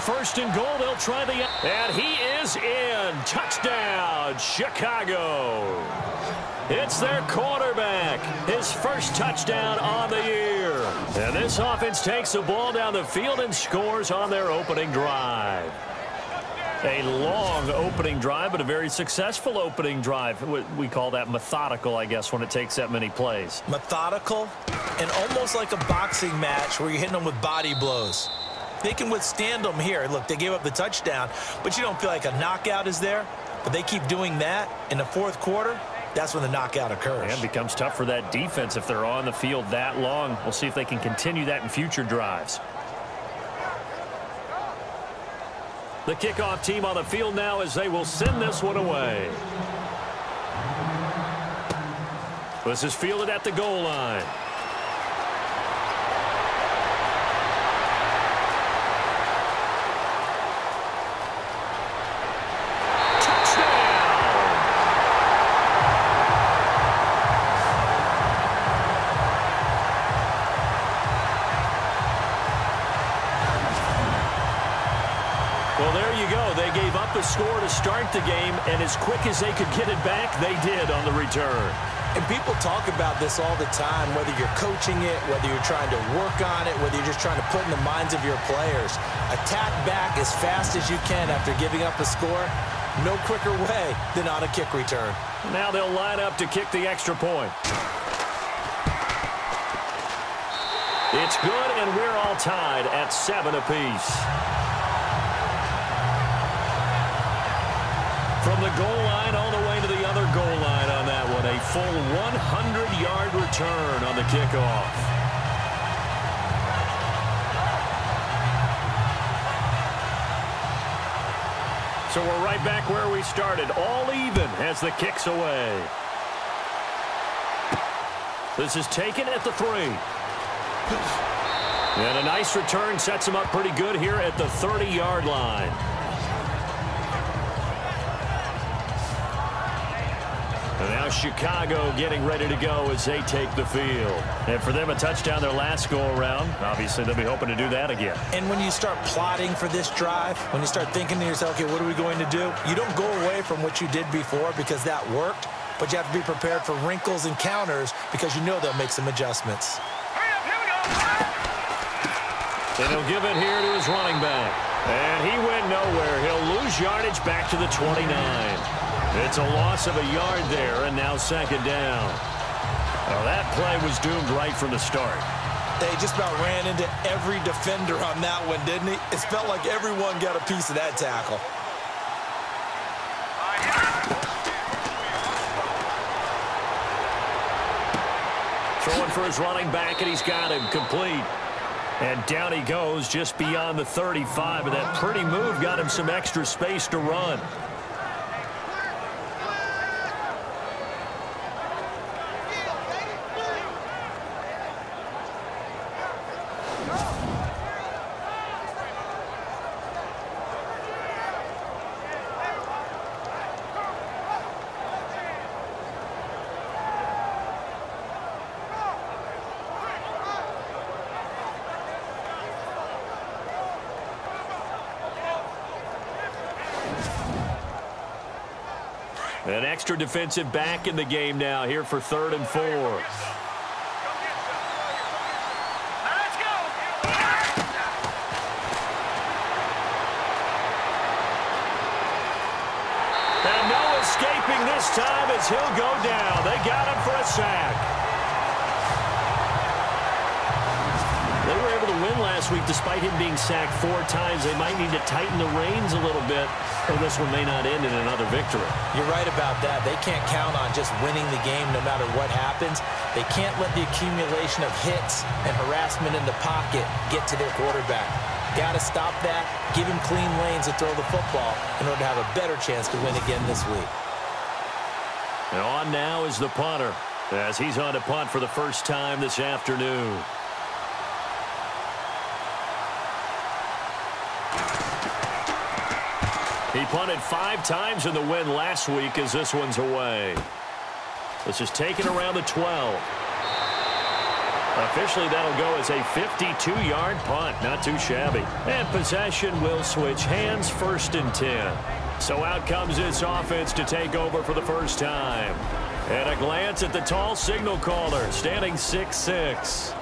first and goal. They'll try the... And he is in. Touchdown, Chicago. It's their quarterback. His first touchdown on the year. And this offense takes the ball down the field and scores on their opening drive. A long opening drive, but a very successful opening drive. We call that methodical, I guess, when it takes that many plays. Methodical and almost like a boxing match where you're hitting them with body blows. They can withstand them here. Look, they gave up the touchdown, but you don't feel like a knockout is there. But they keep doing that in the fourth quarter. That's when the knockout occurs. And it becomes tough for that defense if they're on the field that long. We'll see if they can continue that in future drives. The kickoff team on the field now as they will send this one away. This is fielded at the goal line. Well, there you go. They gave up a score to start the game, and as quick as they could get it back, they did on the return. And people talk about this all the time, whether you're coaching it, whether you're trying to work on it, whether you're just trying to put in the minds of your players. Attack back as fast as you can after giving up a score. No quicker way than on a kick return. Now they'll line up to kick the extra point. It's good, and we're all tied at 7 apiece. From the goal line all the way to the other goal line on that one. A full 100-yard return on the kickoff. So we're right back where we started. All even as the kick's away. This is taken at the 3. And a nice return sets him up pretty good here at the 30-yard line. And now Chicago getting ready to go as they take the field. And for them, a touchdown their last go-around. Obviously, they'll be hoping to do that again. And when you start plotting for this drive, when you start thinking to yourself, okay, what are we going to do? You don't go away from what you did before because that worked, but you have to be prepared for wrinkles and counters because you know they'll make some adjustments. And he'll give it here to his running back. And he went nowhere. He'll lose yardage back to the 29. It's a loss of a yard there, and now second down. Well, that play was doomed right from the start. They just about ran into every defender on that one, didn't he? It felt like everyone got a piece of that tackle. Throwing for his running back, and he's got him complete. And down he goes just beyond the 35, and that pretty move got him some extra space to run. An extra defensive back in the game now here for 3rd and 4. And no escaping this time as he'll go down. They got him for a sack. They were able to win last week despite him being sacked 4 times. They might need to tighten the reins a little bit, or this one may not end in another victory. You're right about that. They can't count on just winning the game no matter what happens. They can't let the accumulation of hits and harassment in the pocket get to their quarterback. Got to stop that, give him clean lanes to throw the football in order to have a better chance to win again this week. And on now is the punter as he's on to punt for the first time this afternoon. He punted 5 times in the win last week as this one's away. This is taken around the 12. Officially, that'll go as a 52-yard punt. Not too shabby. And possession will switch hands, 1st and 10. So out comes this offense to take over for the first time. And a glance at the tall signal caller, standing 6'6".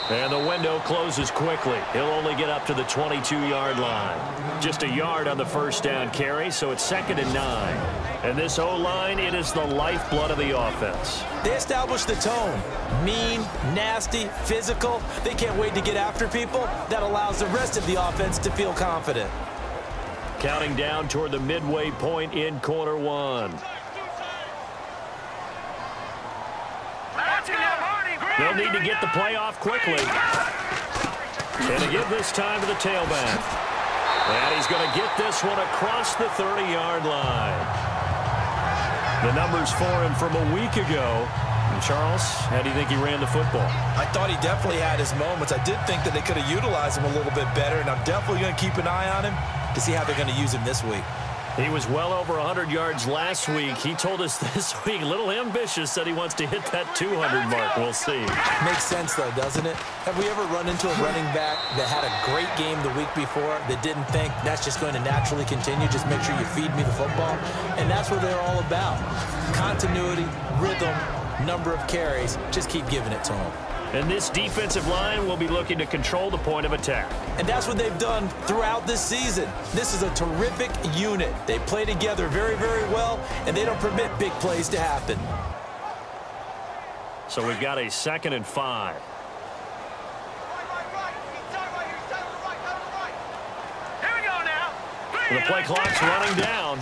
And the window closes quickly. He'll only get up to the 22-yard line. Just a yard on the first down carry, so it's 2nd and 9. And this O-line, it is the lifeblood of the offense. They established the tone. Mean, nasty, physical. They can't wait to get after people. That allows the rest of the offense to feel confident. Counting down toward the midway point in quarter 1. They'll need to get the play off quickly. And to give this time to the tailback. And he's going to get this one across the 30-yard line. The numbers for him from a week ago. And Charles, how do you think he ran the football? I thought he definitely had his moments. I did think that they could have utilized him a little bit better, and I'm definitely going to keep an eye on him to see how they're going to use him this week. He was well over 100 yards last week. He told us this week, a little ambitious, said he wants to hit that 200 mark. We'll see. Makes sense, though, doesn't it? Have we ever run into a running back that had a great game the week before that didn't think that's just going to naturally continue? Just make sure you feed me the football. And that's what they're all about. Continuity, rhythm, number of carries. Just keep giving it to them. And this defensive line will be looking to control the point of attack. And that's what they've done throughout this season. This is a terrific unit. They play together very, very well, and they don't permit big plays to happen. So we've got a 2nd and 5. Here we go now. The play clock's running down.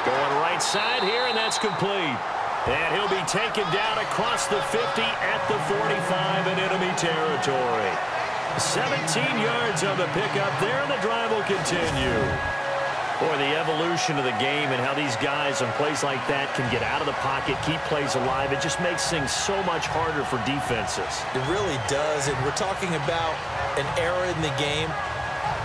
Going right side here, and that's complete. And he'll be taken down across the 50 at the 45 in enemy territory. 17 yards on the pickup there, and the drive will continue. Boy, the evolution of the game and how these guys on plays like that can get out of the pocket, keep plays alive, it just makes things so much harder for defenses. It really does, and we're talking about an era in the game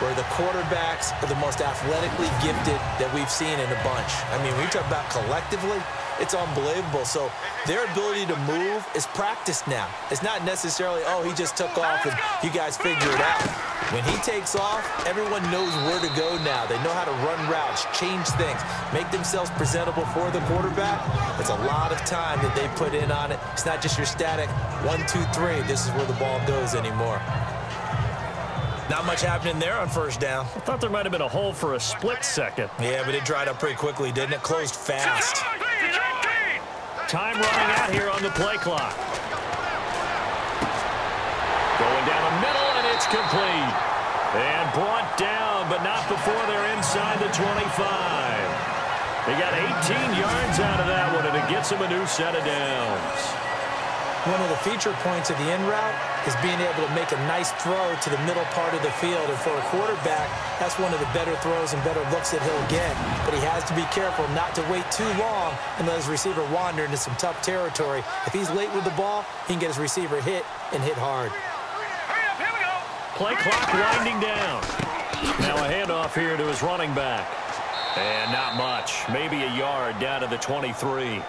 where the quarterbacks are the most athletically gifted that we've seen in a bunch. I mean, when you talk about collectively, it's unbelievable. So their ability to move is practiced now. It's not necessarily, oh, he just took off and you guys figure it out. When he takes off, everyone knows where to go now. They know how to run routes, change things, make themselves presentable for the quarterback. It's a lot of time that they put in on it. It's not just your static 1, 2, 3. This is where the ball goes anymore. Not much happening there on first down. I thought there might have been a hole for a split second. Yeah, but it dried up pretty quickly, didn't it? Closed fast. Time running out here on the play clock. Going down the middle, and it's complete. And brought down, but not before they're inside the 25. They got 18 yards out of that one, and it gets them a new set of downs. One of the feature points of the in route is being able to make a nice throw to the middle part of the field. And for a quarterback, that's one of the better throws and better looks that he'll get. But he has to be careful not to wait too long and let his receiver wander into some tough territory. If he's late with the ball, he can get his receiver hit and hit hard. Play clock winding down. Now a handoff here to his running back. And not much. Maybe a yard down to the 23.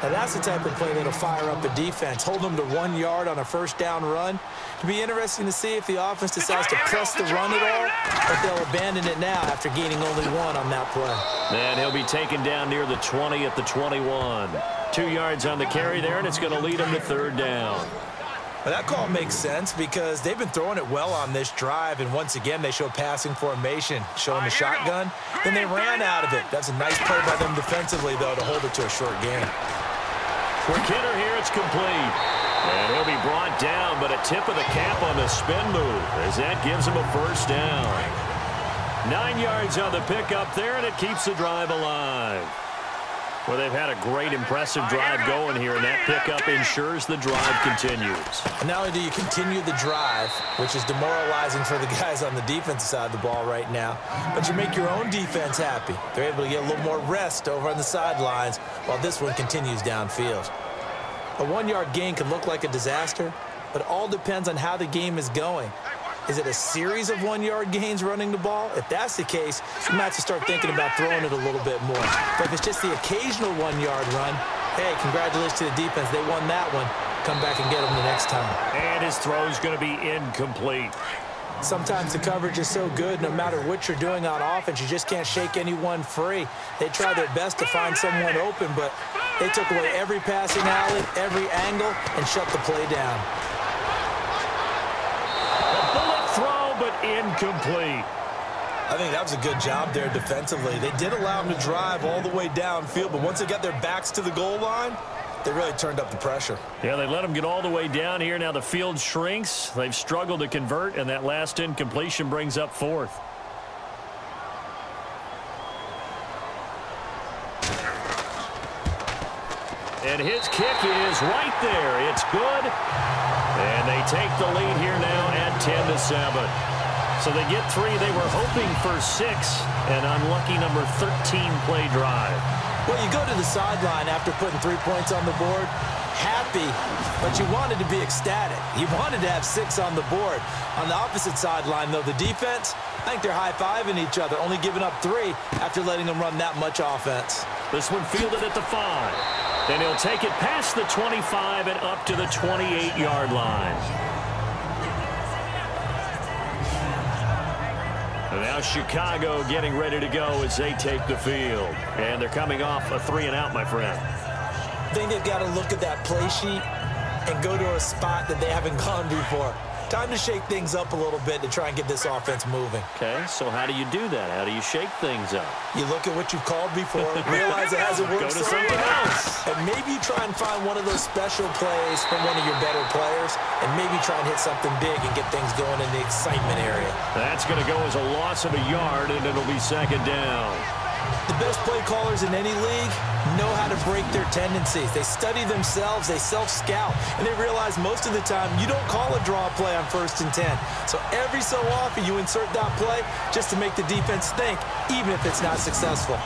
Now that's the type of play that'll fire up a defense. Hold them to 1 yard on a first down run. It'll be interesting to see if the offense decides to press the run at all, or if they'll abandon it now after gaining only 1 on that play. And he'll be taken down near the 20 at the 21. 2 yards on the carry there, and it's going to lead him to third down. Well, that call makes sense because they've been throwing it well on this drive, and once again they show passing formation, showing the shotgun. Then they ran out of it. That's a nice play by them defensively, though, to hold it to a short game. For Kidder here, it's complete. And he'll be brought down, but a tip of the cap on the spin move as that gives him a first down. 9 yards on the pickup there, and it keeps the drive alive. Well, they've had a great, impressive drive going here, and that pickup ensures the drive continues. And not only do you continue the drive, which is demoralizing for the guys on the defensive side of the ball right now, but you make your own defense happy. They're able to get a little more rest over on the sidelines while this one continues downfield. A 1-yard gain can look like a disaster, but it all depends on how the game is going. Is it a series of 1-yard gains running the ball? If that's the case, you might have to start thinking about throwing it a little bit more. But if it's just the occasional 1-yard run, hey, congratulations to the defense. They won that one. Come back and get them the next time. And his throw's going to be incomplete. Sometimes the coverage is so good, no matter what you're doing on offense, you just can't shake anyone free. They try their best to find someone open, but they took away every passing alley, every angle, and shut the play down. But incomplete. I think that was a good job there defensively. They did allow them to drive all the way downfield, but once they got their backs to the goal line, they really turned up the pressure. Yeah, they let them get all the way down here. Now the field shrinks. They've struggled to convert, and that last incompletion brings up 4th. And his kick is right there. It's good. And they take the lead here now at 10-7. So they get 3. They were hoping for 6. An unlucky number 13 play drive. Well, you go to the sideline after putting 3 points on the board, happy, but you wanted to be ecstatic. You wanted to have 6 on the board. On the opposite sideline, though, the defense, I think they're high-fiving each other, only giving up 3 after letting them run that much offense. This one fielded at the 5. And he'll take it past the 25 and up to the 28-yard line. And now Chicago getting ready to go as they take the field. And they're coming off a 3-and-out, my friend. I think they've got to look at that play sheet and go to a spot that they haven't gone before. Time to shake things up a little bit to try and get this offense moving. Okay, so how do you do that? How do you shake things up? You look at what you've called before, realize it hasn't worked. Go to something else. And maybe you try and find one of those special plays from one of your better players, and maybe try and hit something big and get things going in the excitement area. That's going to go as a loss of a yard, and it'll be 2nd down. The best play callers in any league know how to break their tendencies. They study themselves, they self-scout, and they realize most of the time you don't call a draw play on 1st and 10. So every so often you insert that play just to make the defense think, even if it's not successful.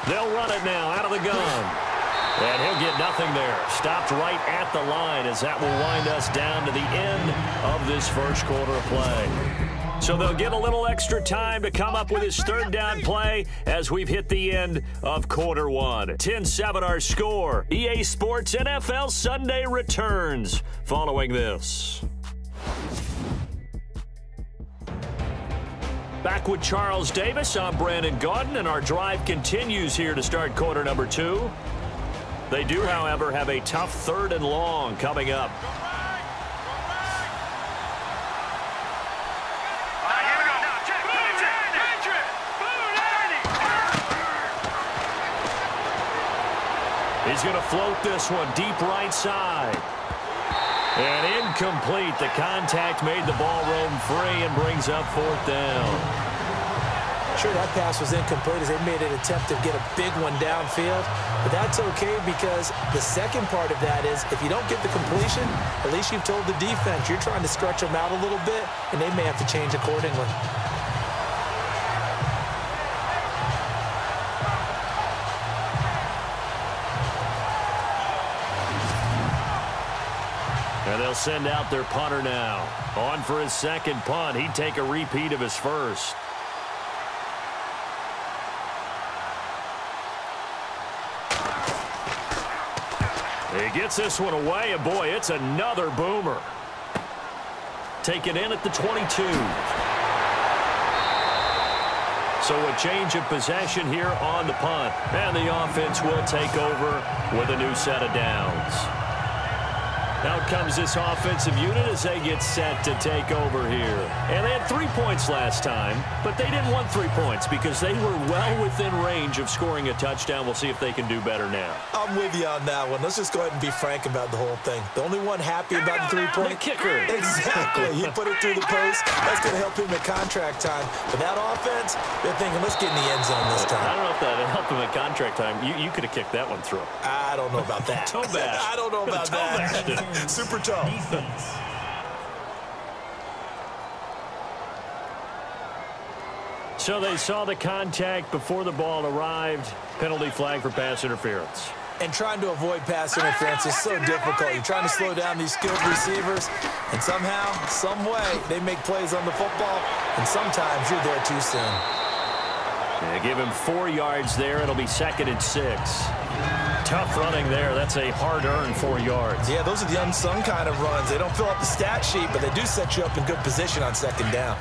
They'll run it now out of the gun. And he'll get nothing there. Stopped right at the line as that will wind us down to the end of this first quarter of play. So they'll get a little extra time to come up with his 3rd down play as we've hit the end of quarter 1. 10-7 our score. EA Sports NFL Sunday returns following this. Back with Charles Davis, I'm Brandon Gaudin, and our drive continues here to start quarter number 2. They do, however, have a tough 3rd and long coming up. He's going to float this one deep right side. And incomplete. The contact made the ball roam free and brings up 4th down. Sure, that pass was incomplete as they made an attempt to get a big one downfield. But that's okay because the second part of that is if you don't get the completion, at least you've told the defense you're trying to stretch them out a little bit, and they may have to change accordingly. And they'll send out their punter now. On for his 2nd punt. He'd take a repeat of his 1st. He gets this one away, and boy, it's another boomer. Taken in at the 22. So a change of possession here on the punt. And the offense will take over with a new set of downs. Out comes this offensive unit as they get set to take over here. And they had 3 points last time, but they didn't want 3 points because they were well within range of scoring a touchdown. We'll see if they can do better now. I'm with you on that one. Let's just go ahead and be frank about the whole thing. The only one happy about the 3-point? The kicker. Exactly. He put it through the post. That's going to help him at contract time. But that offense, they're thinking, let's get in the end zone this time. I don't know if that helped him at contract time. You could have kicked that one through. I don't know about that. Toe bash. I don't know about that. Super toe. So they saw the contact before the ball arrived. Penalty flag for pass interference. And trying to avoid pass interference is so difficult. You're trying to slow down these skilled receivers, and somehow, some way, they make plays on the football, and sometimes you're there too soon. Yeah, give him 4 yards there. It'll be 2nd and 6. Tough running there. That's a hard-earned 4 yards. Yeah, those are the unsung kind of runs. They don't fill up the stat sheet, but they do set you up in good position on 2nd down.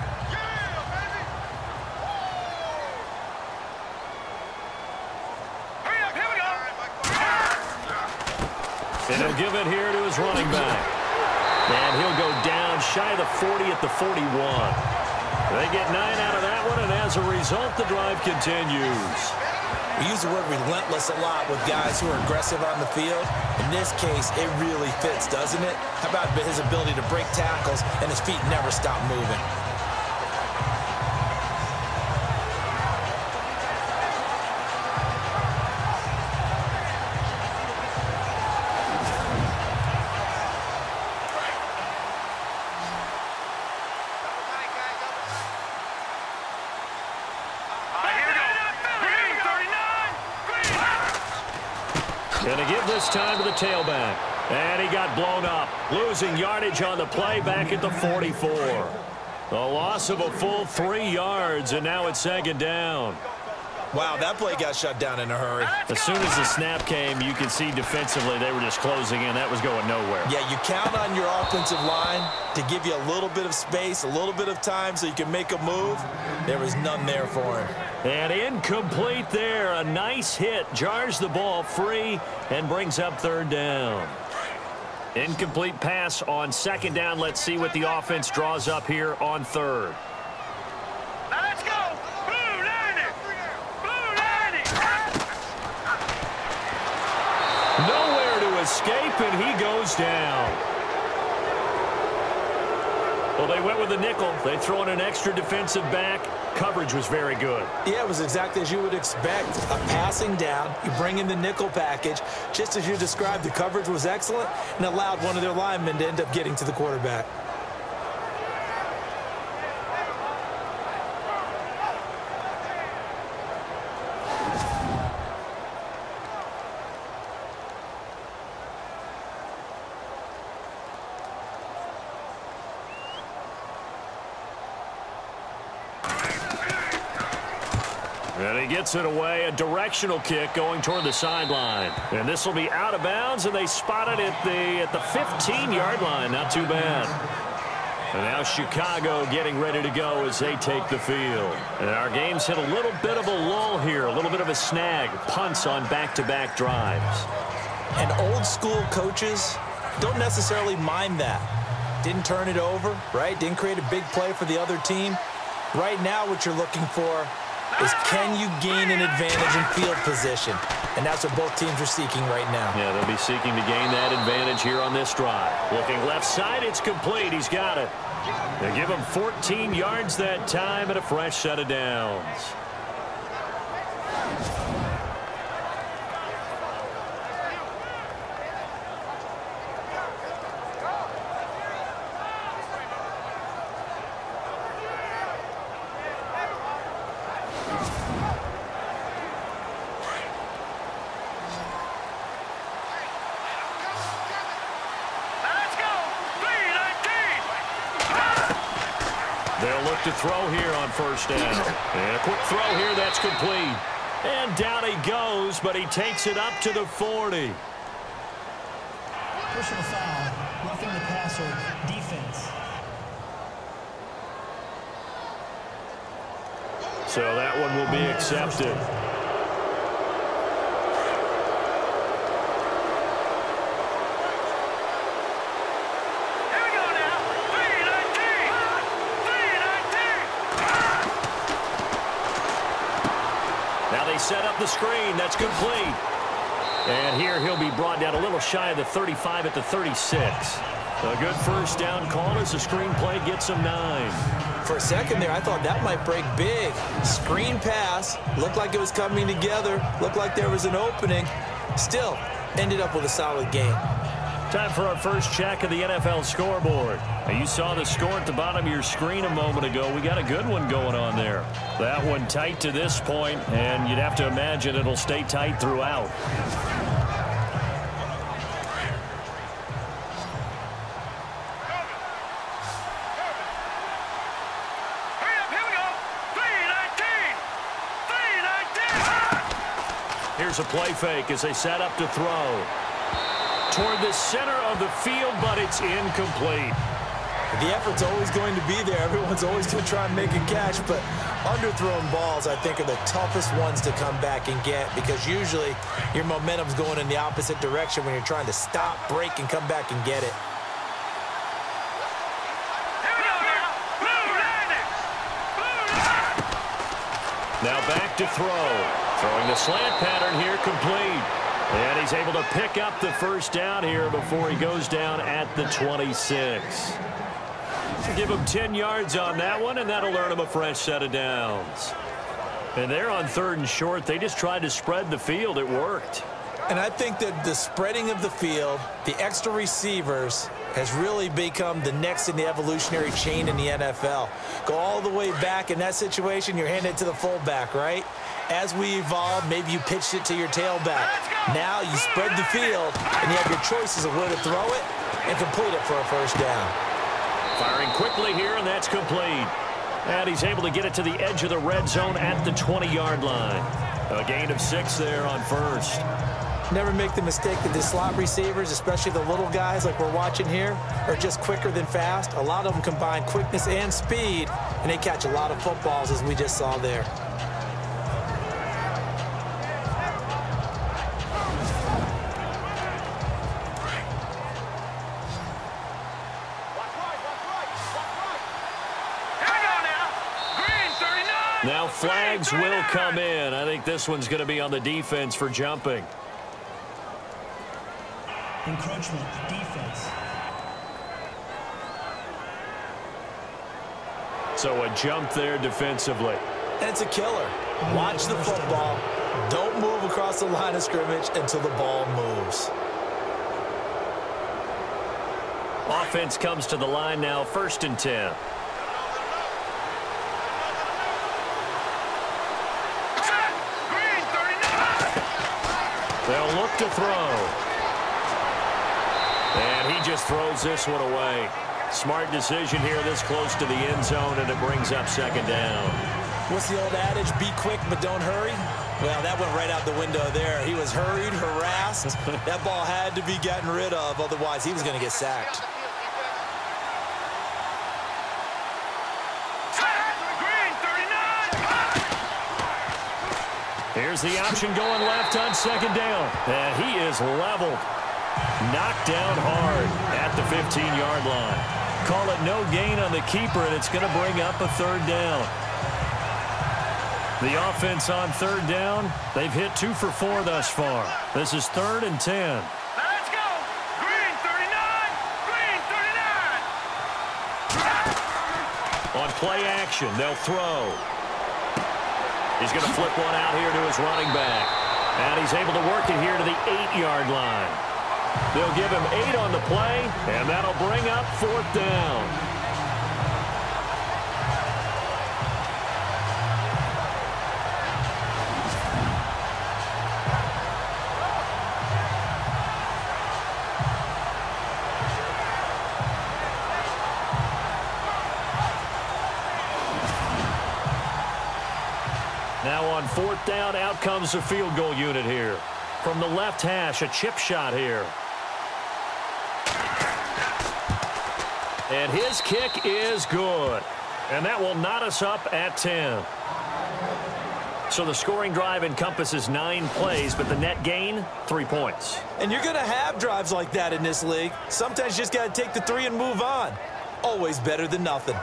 And he'll give it here to his running back. And he'll go down shy of the 40 at the 41. They get 9 out of that one, and as a result, the drive continues. We use the word relentless a lot with guys who are aggressive on the field. In this case, it really fits, doesn't it? How about his ability to break tackles and his feet never stop moving? Going to give this time to the tailback. And he got blown up. Losing yardage on the play back at the 44. A loss of a full 3 yards, and now it's 2nd down. Wow, that play got shut down in a hurry. As soon as the snap came, you could see defensively they were just closing in. That was going nowhere. Yeah, you count on your offensive line to give you a little bit of space, a little bit of time so you can make a move. There was none there for him. And incomplete there. A nice hit. Jars the ball free and brings up 3rd down. Incomplete pass on 2nd down. Let's see what the offense draws up here on 3rd. Now let's go. Blue 90. Blue 90. Nowhere to escape, and he goes down. Well, they went with a nickel. They throw in an extra defensive back. Coverage was very good. Yeah, it was exactly as you would expect. A passing down, you bring in the nickel package. Just as you described, the coverage was excellent and allowed one of their linemen to end up getting to the quarterback. And he gets it away, a directional kick going toward the sideline. And this will be out of bounds, and they spot it at the 15-yard line. Not too bad. And now Chicago getting ready to go as they take the field. And our game's hit a little bit of a lull here, a little bit of a snag. Punts on back-to-back drives. And old-school coaches don't necessarily mind that. Didn't turn it over, right? Didn't create a big play for the other team. Right now what you're looking for is can you gain an advantage in field position? And that's what both teams are seeking right now. Yeah, they'll be seeking to gain that advantage here on this drive. Looking left side, it's complete. He's got it. They give him 14 yards that time and a fresh set of downs. They'll look to throw here on 1st down. And a quick throw here, that's complete. And down he goes, but he takes it up to the 40. Personal foul, roughing the passer, defense. So that one will be accepted. the screen. That's complete. And here he'll be brought down a little shy of the 35 at the 36. A good first down call as the screen play gets him 9. For a second there, I thought that might break big. Screen pass. Looked like it was coming together. Looked like there was an opening. Still, ended up with a solid game. Time for our first check of the NFL scoreboard. Now, you saw the score at the bottom of your screen a moment ago. We got a good one going on there. That one tight to this point, and you'd have to imagine it'll stay tight throughout. Here's a play fake as they set up to throw. Toward the center of the field, but it's incomplete. The effort's always going to be there. Everyone's always going to try and make a catch, but underthrown balls, I think, are the toughest ones to come back and get because usually your momentum's going in the opposite direction when you're trying to stop, break, and come back and get it. Now back to throw. Throwing the slant pattern here, complete. And he's able to pick up the first down here before he goes down at the 26. Give him 10 yards on that one, and that'll earn him a fresh set of downs. And they're on 3rd and short. They just tried to spread the field. It worked. And I think that the spreading of the field, the extra receivers, has really become the next in the evolutionary chain in the NFL. Go all the way back in that situation, you're handed to the fullback, right? As we evolve, maybe you pitched it to your tailback. Now you spread the field, and you have your choices of where to throw it and complete it for a first down. Firing quickly here, and that's complete. And he's able to get it to the edge of the red zone at the 20-yard line. A gain of 6 there on first. Never make the mistake that the slot receivers, especially the little guys like we're watching here, are just quicker than fast. A lot of them combine quickness and speed, and they catch a lot of footballs, as we just saw there. Now flags will come in. I think this one's going to be on the defense for jumping. Encroachment, defense. So a jump there defensively. And it's a killer. Watch the football. Don't move across the line of scrimmage until the ball moves. Offense comes to the line now, 1st and 10. They'll look to throw. And he just throws this one away. Smart decision here this close to the end zone, and it brings up 2nd down. What's the old adage? Be quick, but don't hurry. Well, that went right out the window there. He was hurried, harassed. That ball had to be gotten rid of, otherwise he was going to get sacked. Here's the option going left on 2nd down. And he is leveled. Knocked down hard at the 15-yard line. Call it no gain on the keeper, and it's going to bring up a 3rd down. The offense on 3rd down, they've hit 2 for 4 thus far. This is 3rd and 10. Let's go! Green 39! Green 39! On play action, they'll throw. He's going to flip one out here to his running back. And he's able to work it here to the 8-yard line. They'll give him 8 on the play, and that'll bring up 4th down. Now on 4th down, out comes the field goal unit here. From the left hash, a chip shot here. And his kick is good. And that will knot us up at 10. So the scoring drive encompasses 9 plays, but the net gain, 3 points. And you're going to have drives like that in this league. Sometimes you just got to take the 3 and move on. Always better than nothing.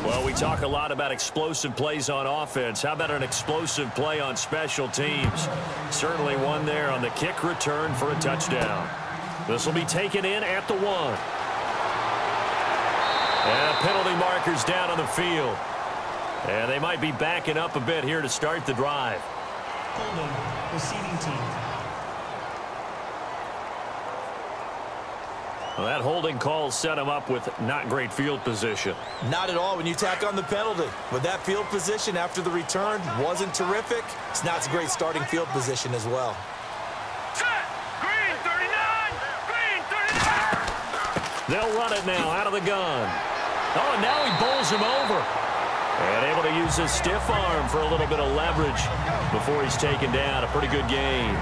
Well, we talk a lot about explosive plays on offense. How about an explosive play on special teams? Certainly one there on the kick return for a touchdown. This will be taken in at the 1. And penalty markers down on the field. And they might be backing up a bit here to start the drive. Holding, receiving team. Well, that holding call set him up with not great field position. Not at all when you tack on the penalty. But that field position after the return wasn't terrific. It's not a great starting field position as well. Set. Green 39. Green 39. They'll run it now out of the gun. Oh, and now he bowls him over. And able to use his stiff arm for a little bit of leverage before he's taken down. A pretty good game.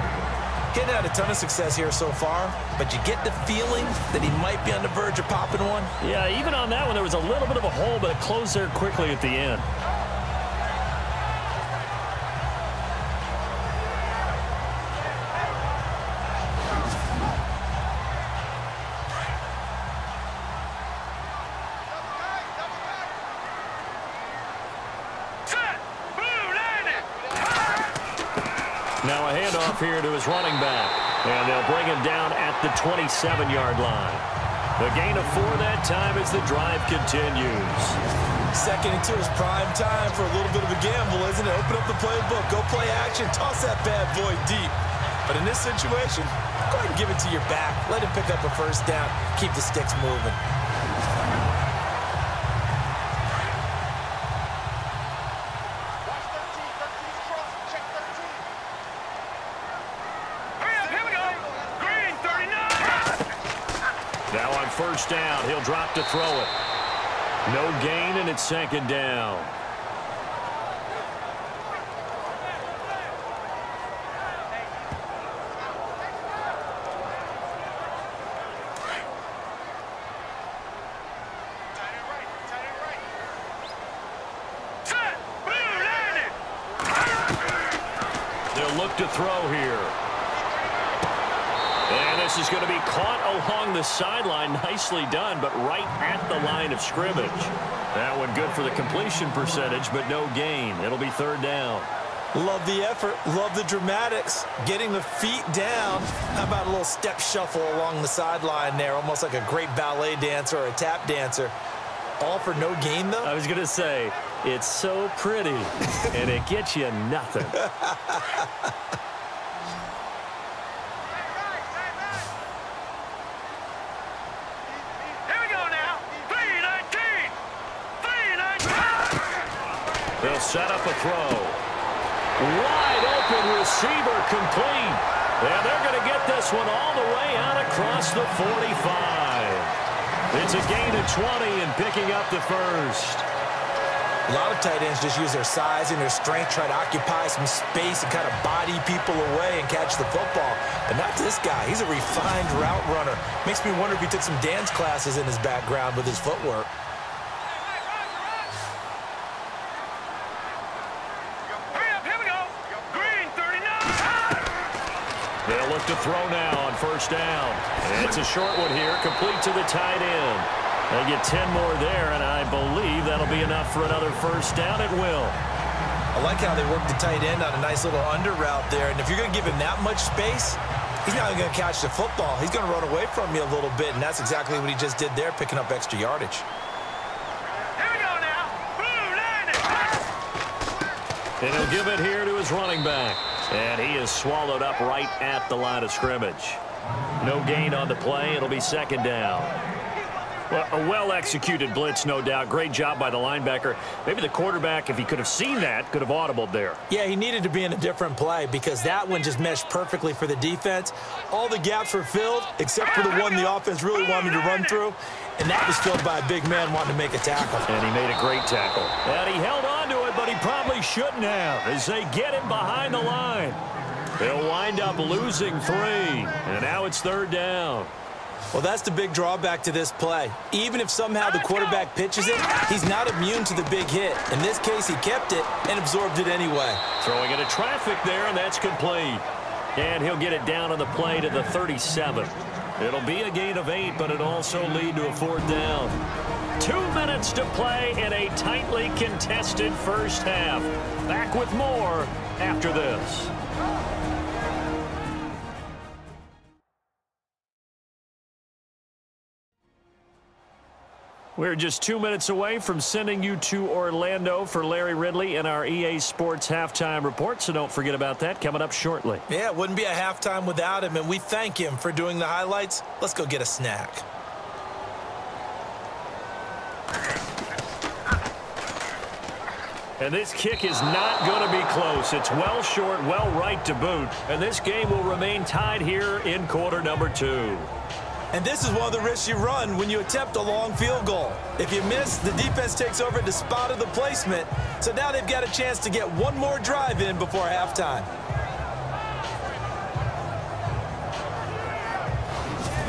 Getting had a ton of success here so far, but you get the feeling that he might be on the verge of popping one. Yeah, even on that one, there was a little bit of a hole, but it closed there quickly at the end. Now a handoff here to his running back. And they'll bring him down at the 27-yard line. The gain of 4 that time as the drive continues. Second and 2 is prime time for a little bit of a gamble, isn't it? Open up the playbook, go play action, toss that bad boy deep. But in this situation, go ahead and give it to your back. Let him pick up a first down. Keep the sticks moving. First down, he'll drop to throw it. No gain, and it's second down. They'll look to throw here. And this is going to be caught along the sideline. Nicely done, but right at the line of scrimmage. That one good for the completion percentage, but no gain. It'll be third down. Love the effort. Love the dramatics. Getting the feet down. How about a little step shuffle along the sideline there? Almost like a great ballet dancer or a tap dancer. All for no gain, though? I was going to say, it's so pretty, and it gets you nothing. They'll set up a throw. Wide open receiver complete. And they're going to get this one all the way out across the 45. It's a gain of 20 and picking up the first. A lot of tight ends just use their size and their strength, try to occupy some space and kind of body people away and catch the football. But not this guy. He's a refined route runner. Makes me wonder if he took some dance classes in his background with his footwork. They'll look to throw now on first down. And it's a short one here, complete to the tight end. They get 10 more there, and I believe that'll be enough for another first down. It will. I like how they work the tight end on a nice little under route there. And if you're going to give him that much space, he's not going to catch the football. He's going to run away from you a little bit, and that's exactly what he just did there, picking up extra yardage. Here we go now. Blue line. And he'll give it here to his running back. And he is swallowed up right at the line of scrimmage. No gain on the play. It'll be second down. Well, a well-executed blitz, no doubt. Great job by the linebacker. Maybe the quarterback, if he could have seen that, could have audibled there. Yeah, he needed to be in a different play because that one just meshed perfectly for the defense. All the gaps were filled except for the one the offense really wanted to run through, and that was filled by a big man wanting to make a tackle. And he made a great tackle. And he held on to it, but he probably shouldn't have as they get him behind the line. They'll wind up losing 3, and now it's third down. Well, that's the big drawback to this play. Even if somehow the quarterback pitches it, he's not immune to the big hit. In this case, he kept it and absorbed it anyway. Throwing into traffic there, and that's complete. And he'll get it down on the play to the 37. It'll be a gain of 8, but it'll also lead to a fourth down. 2 minutes to play in a tightly contested first half. Back with more after this. We're just 2 minutes away from sending you to Orlando for Larry Ridley in our EA Sports Halftime Report, so don't forget about that coming up shortly. Yeah, it wouldn't be a halftime without him, and we thank him for doing the highlights. Let's go get a snack. And this kick is not going to be close. It's well short, well right to boot. And this game will remain tied here in quarter number 2. And this is one of the risks you run when you attempt a long field goal. If you miss, the defense takes over at the spot of the placement. So now they've got a chance to get one more drive in before halftime.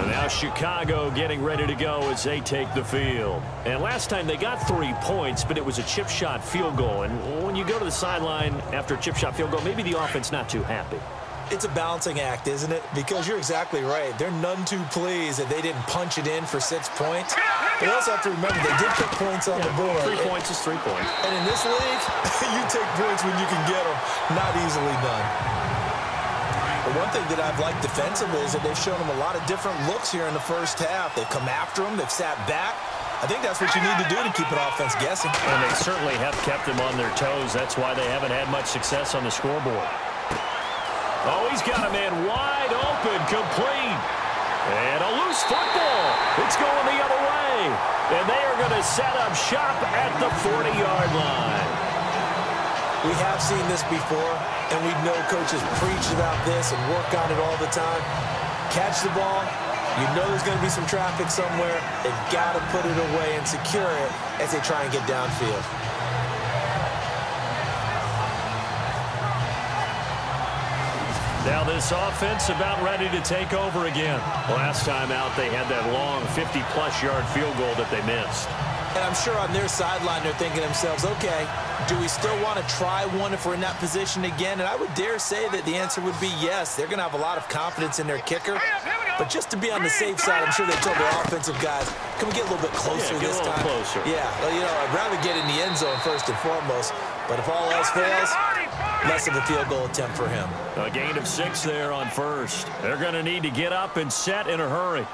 And now Chicago getting ready to go as they take the field. And last time they got 3 points, but it was a chip shot field goal. And when you go to the sideline after a chip shot field goal, maybe the offense not too happy. It's a balancing act, isn't it? Because you're exactly right. They're none too pleased that they didn't punch it in for 6 points. But you also have to remember they did put points on the board. 3 points is 3 points. And in this league, you take points when you can get them. Not easily done. But one thing that I've liked defensively is that they've shown them a lot of different looks here in the first half. They've come after them. They've sat back. I think that's what you need to do to keep an offense guessing. And they certainly have kept them on their toes. That's why they haven't had much success on the scoreboard. Oh, he's got a man wide open, complete. And a loose football. It's going the other way. And they are going to set up shop at the 40-yard line. We have seen this before, and we know coaches preach about this and work on it all the time. Catch the ball. You know there's going to be some traffic somewhere. They've got to put it away and secure it as they try and get downfield. Now this offense about ready to take over again. Last time out, they had that long 50-plus yard field goal that they missed. And I'm sure on their sideline they're thinking to themselves, okay, do we still want to try one if we're in that position again? And I would dare say that the answer would be yes. They're going to have a lot of confidence in their kicker. But just to be on the safe side, I'm sure they told their offensive guys, can we get a little bit closer this time? Closer. Yeah, well, you know, I'd rather get in the end zone first and foremost. But if all else fails, less of a field goal attempt for him. A gain of 6 there on first. They're going to need to get up and set in a hurry.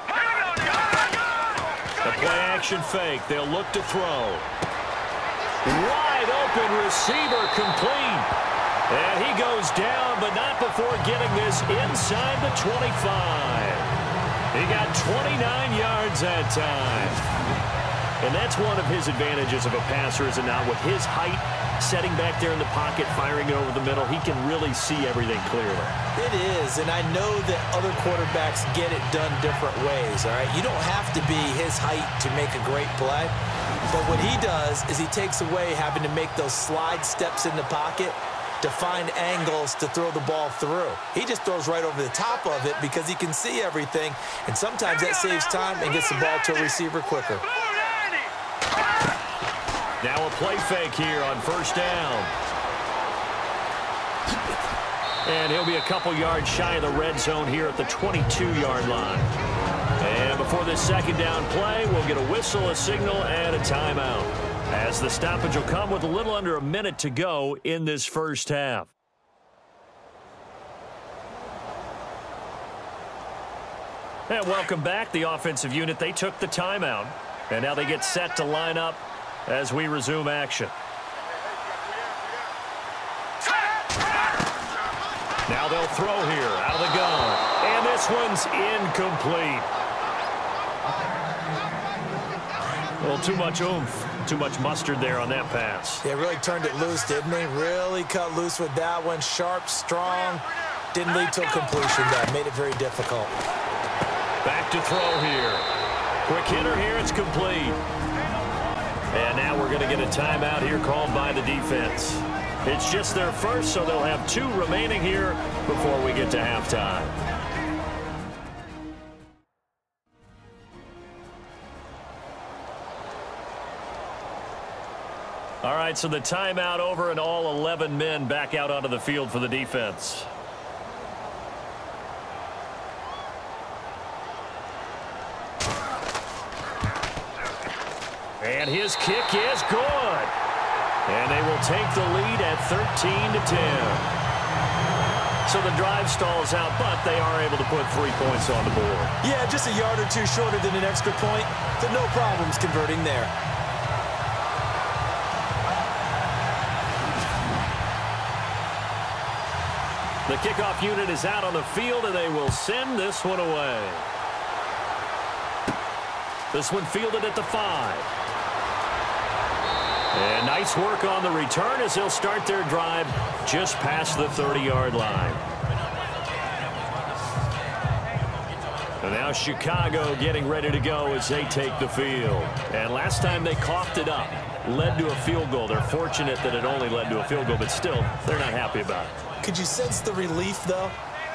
The play-action fake. They'll look to throw. Wide open receiver complete. And he goes down, but not before getting this inside the 25. He got 29 yards that time. And that's one of his advantages of a passer, is it not? With his height, setting back there in the pocket, firing it over the middle, he can really see everything clearly. It is, and I know that other quarterbacks get it done different ways, all right? You don't have to be his height to make a great play. But what he does is he takes away having to make those slide steps in the pocket to find angles to throw the ball through. He just throws right over the top of it because he can see everything, and sometimes that saves time and gets the ball to a receiver quicker. Now a play fake here on first down. And he'll be a couple yards shy of the red zone here at the 22-yard line. And before this second down play, we'll get a whistle, a signal, and a timeout, as the stoppage will come with a little under a minute to go in this first half. And welcome back. The offensive unit, they took the timeout. And now they get set to line up as we resume action. Now they'll throw here out of the gun. And this one's incomplete. A little too much oomph, too much mustard there on that pass. They really turned it loose, didn't they? Really cut loose with that one. Sharp, strong. Didn't lead to a completion. That made it very difficult. Back to throw here. Quick hitter here. It's complete. And now we're going to get a timeout here called by the defense. It's just their first, so they'll have 2 remaining here before we get to halftime. All right, so the timeout over and all 11 men back out onto the field for the defense. And his kick is good. And they will take the lead at 13-10. So the drive stalls out, but they are able to put 3 points on the board. Yeah, just a yard or two shorter than an extra point. So no problems converting there. The kickoff unit is out on the field, and they will send this one away. This one fielded at the 5. And nice work on the return as they'll start their drive just past the 30-yard line. And now Chicago getting ready to go as they take the field. And last time they coughed it up, led to a field goal. They're fortunate that it only led to a field goal, but still, they're not happy about it. Could you sense the relief, though,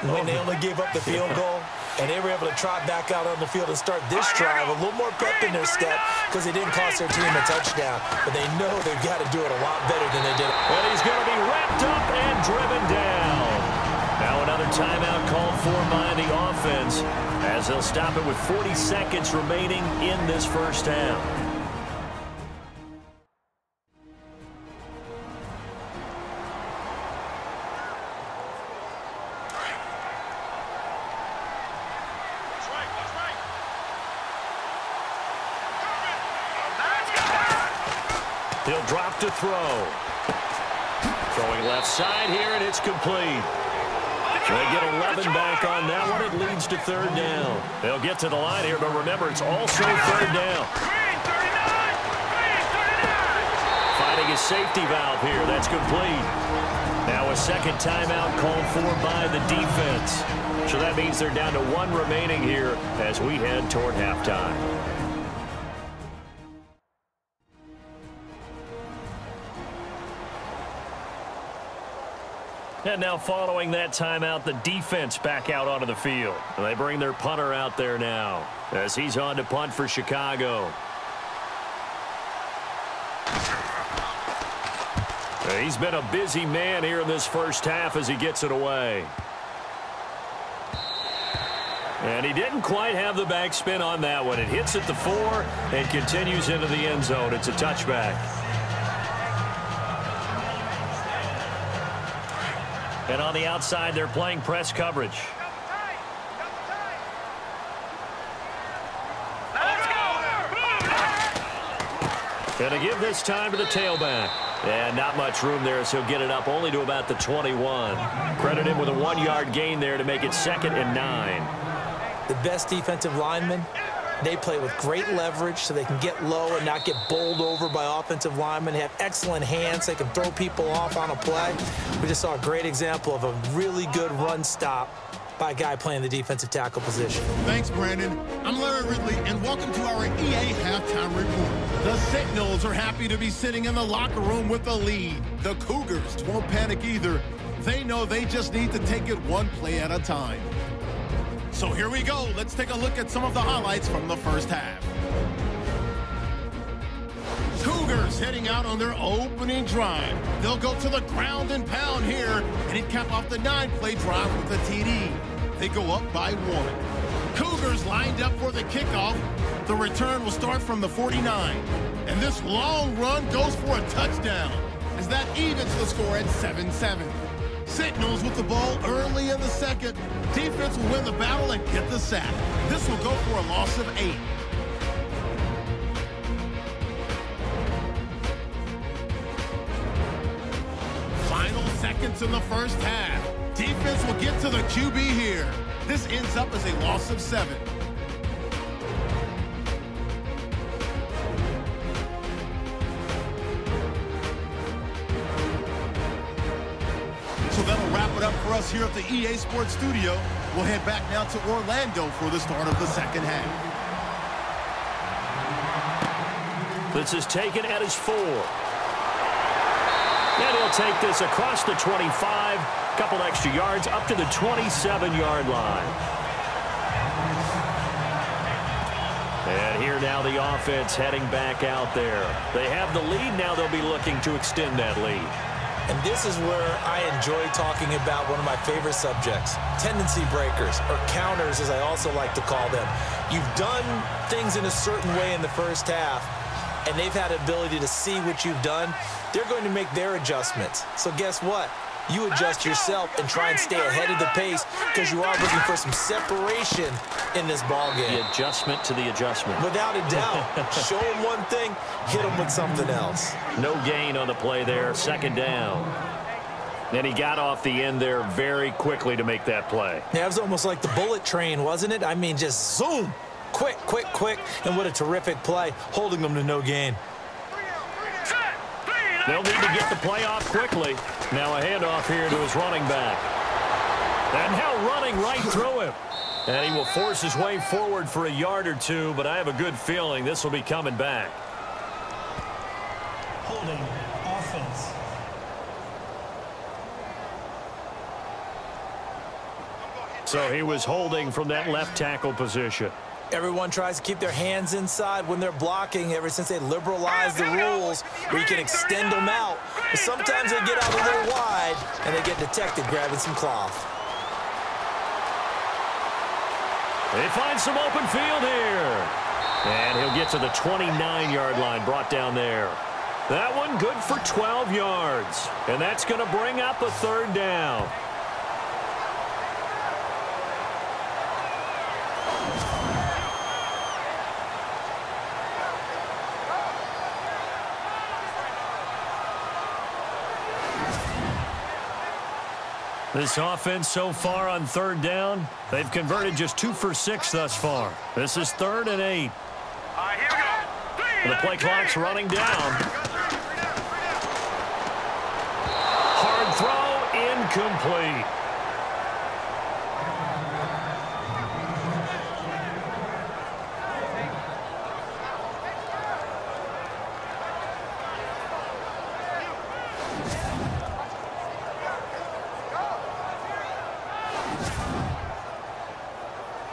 when they only gave up the field goal? And they were able to trot back out on the field and start this drive a little more pep in their step because they didn't cost their team a touchdown. But they know they've got to do it a lot better than they did. And he's going to be wrapped up and driven down. Now another timeout called for by the offense as they'll stop it with 40 seconds remaining in this first half. He'll drop to throw. Throwing left side here, and it's complete. They get 11 back on that one. It leads to third down. They'll get to the line here, but remember, it's also third down. Finding a safety valve here. That's complete. Now a second timeout called for by the defense. So that means they're down to 1 remaining here as we head toward halftime. And now following that timeout, the defense back out onto the field. And they bring their punter out there now as he's on to punt for Chicago. He's been a busy man here in this first half as he gets it away. And he didn't quite have the backspin on that one. It hits at the 4 and continues into the end zone. It's a touchback. And on the outside, they're playing press coverage. And to give this time to the tailback. And not much room there as he'll get it up only to about the 21. Credit him with a 1-yard gain there to make it 2nd and 9. The best defensive linemen, they play with great leverage so they can get low and not get bowled over by offensive linemen. They have excellent hands. They can throw people off on a play. We just saw a great example of a really good run stop by a guy playing the defensive tackle position. Thanks, Brandon. I'm Larry Ridley, and welcome to our EA Halftime Report. The Sentinels are happy to be sitting in the locker room with the lead. The Cougars won't panic either. They know they just need to take it one play at a time. So here we go. Let's take a look at some of the highlights from the first half. Cougars heading out on their opening drive. They'll go to the ground and pound here, and it cap off the 9-play drive with a TD. They go up by 1. Cougars lined up for the kickoff. The return will start from the 49. And this long run goes for a touchdown, as that evens the score at 7-7. Sentinels with the ball early in the second. Defense will win the battle and get the sack. This will go for a loss of 8. Final seconds in the first half. Defense will get to the QB here. This ends up as a loss of 7. So that'll wrap it up for us here at the EA Sports Studio. We'll head back now to Orlando for the start of the second half. This is taken at his 4. And he'll take this across the 25, couple extra yards up to the 27-yard line. And here now the offense heading back out there. They have the lead. Now they'll be looking to extend that lead. And this is where I enjoy talking about one of my favorite subjects, tendency breakers, or counters as I also like to call them. You've done things in a certain way in the first half. and they've had the ability to see what you've done, they're going to make their adjustments. So guess what? You adjust yourself and try and stay ahead of the pace because you are looking for some separation in this ball game. The adjustment to the adjustment. Without a doubt. Show them one thing, hit them with something else. No gain on the play there, second down. And he got off the end there very quickly to make that play. Yeah, it was almost like the bullet train, wasn't it? I mean, just zoom. Quick, quick, quick. And what a terrific play, holding them to no gain. They'll need to get the play off quickly. Now a handoff here to his running back. And now running right through him. And he will force his way forward for a yard or two, but I have a good feeling this will be coming back. Holding offense. So he was holding from that left tackle position. Everyone tries to keep their hands inside when they're blocking ever since they liberalized the rules where you can extend them out. But sometimes they get out a little wide and they get detected grabbing some cloth. They find some open field here. And he'll get to the 29-yard line, brought down there. That one good for 12 yards. And that's going to bring up a third down. This offense so far on third down, they've converted just 2 for 6 thus far. This is 3rd and 8. Here we go. The play clock's running down. Hard throw, incomplete.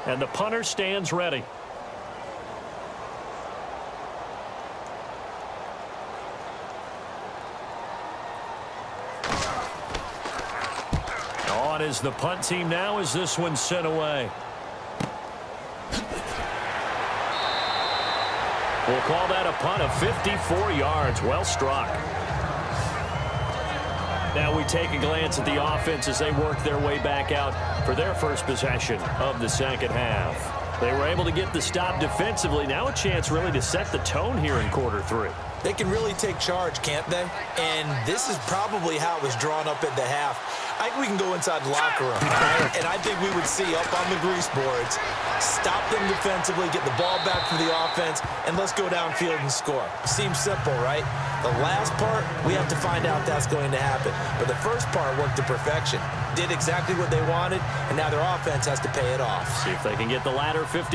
And the punter stands ready. On is the punt team now as this one's sent away. We'll call that a punt of 54 yards. Well struck. Now we take a glance at the offense as they work their way back out for their first possession of the second half. They were able to get the stop defensively. Now a chance really to set the tone here in quarter 3. They can really take charge, can't they? And this is probably how it was drawn up at the half. I think we can go inside the locker room, right? And I think we would see up on the grease boards, stop them defensively, get the ball back for the offense, and let's go downfield and score. Seems simple, right? The last part, we have to find out that's going to happen. But the first part worked to perfection. Did exactly what they wanted, and now their offense has to pay it off. See if they can get the latter 50%.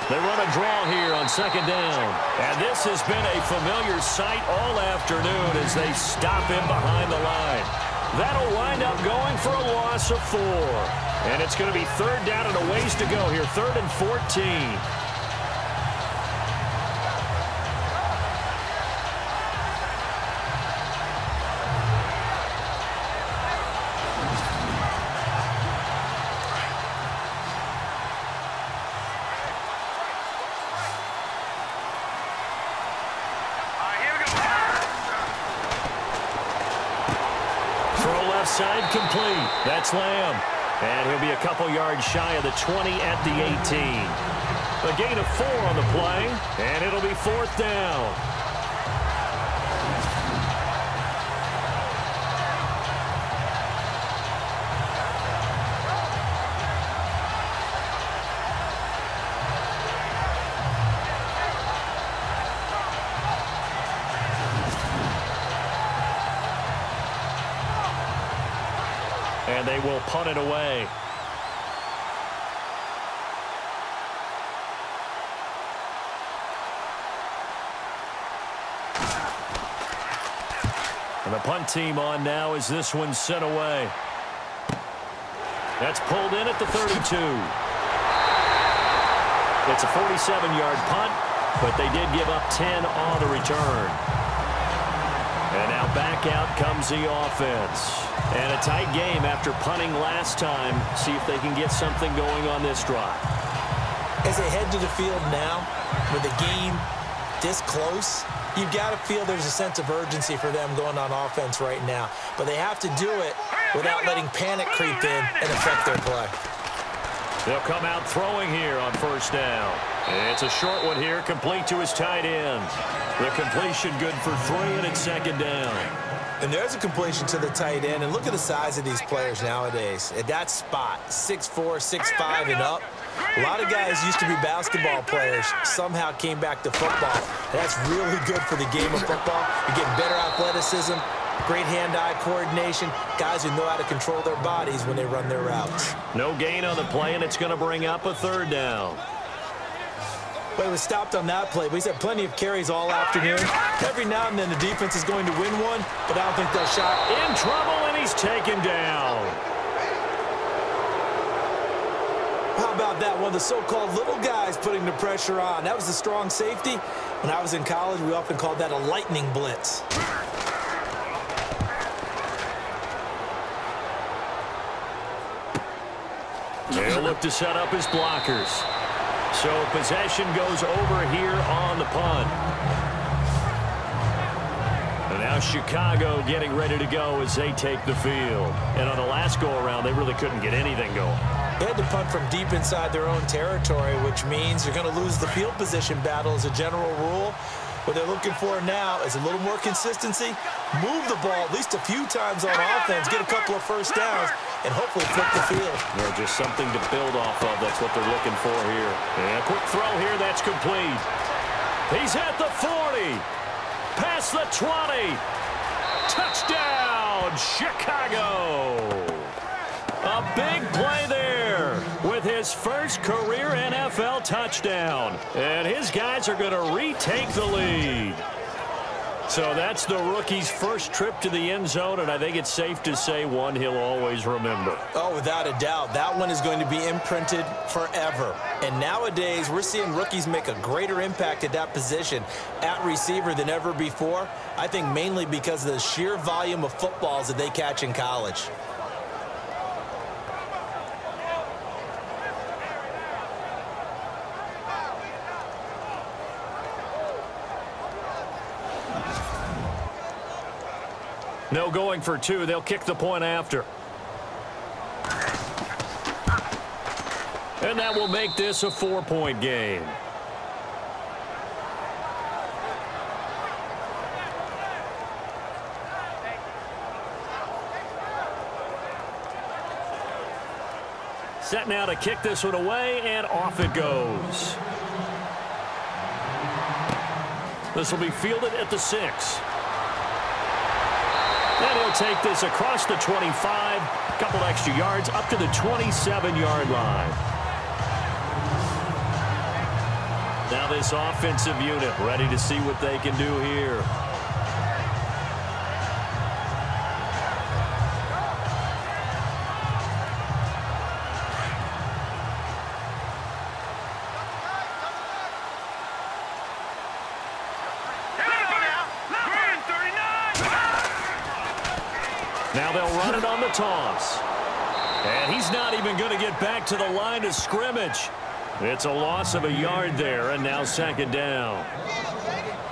They run a draw here on second down. And this has been a familiar sight all afternoon as they stop him behind the line. That'll wind up going for a loss of 4. And it's going to be third down and a ways to go here, 3rd and 14. Side complete. That's Lamb. And he'll be a couple yards shy of the 20 at the 18. A gain of 4 on the play, and it'll be 4th down. And they will punt it away. And the punt team on now as this one's sent away. That's pulled in at the 32. It's a 47-yard punt, but they did give up 10 on the return. And now back out comes the offense. And a tight game after punting last time. See if they can get something going on this drive. As they head to the field now, with the game this close, you've got to feel there's a sense of urgency for them going on offense right now. But they have to do it without letting panic creep in and affect their play. They'll come out throwing here on first down. It's a short one here, complete to his tight end. The completion good for 3, and it's second down. And there's a completion to the tight end. And look at the size of these players nowadays. At that spot, 6'4", 6'5", and up. A lot of guys used to be basketball players, somehow came back to football. And that's really good for the game of football. You're getting better athleticism, great hand-eye coordination, guys who know how to control their bodies when they run their routes. No gain on the play, and it's going to bring up a third down. But he was stopped on that play, but he's had plenty of carries all afternoon. Every now and then the defense is going to win one, but I don't think they'll shot. In trouble, and he's taken down. How about that? One of the so-called little guys putting the pressure on. That was the strong safety. When I was in college, we often called that a lightning blitz. They'll look to set up his blockers. So possession goes over here on the punt. And now Chicago getting ready to go as they take the field. And on the last go-around, they really couldn't get anything going. They had to punt from deep inside their own territory, which means you're going to lose the field position battle as a general rule. What they're looking for now is a little more consistency, move the ball at least a few times on offense, get a couple of first downs, and hopefully flip the field. Yeah, just something to build off of. That's what they're looking for here. And a quick throw here, that's complete. He's at the 40, past the 20. Touchdown, Chicago. A big play there with his first career NFL touchdown. And his guys are going to retake the lead. So that's the rookie's first trip to the end zone, and I think it's safe to say one he'll always remember. Oh, without a doubt. That one is going to be imprinted forever. And nowadays, we're seeing rookies make a greater impact at that position at receiver than ever before. I think mainly because of the sheer volume of footballs that they catch in college. No going for 2. They'll kick the point after. And that will make this a 4-point game. Set now to kick this one away, and off it goes. This will be fielded at the 6. And he'll take this across the 25, a couple extra yards up to the 27-yard line. Now this offensive unit ready to see what they can do here. Now they'll run it on the toss. And he's not even going to get back to the line of scrimmage. It's a loss of a yard there, and now second down.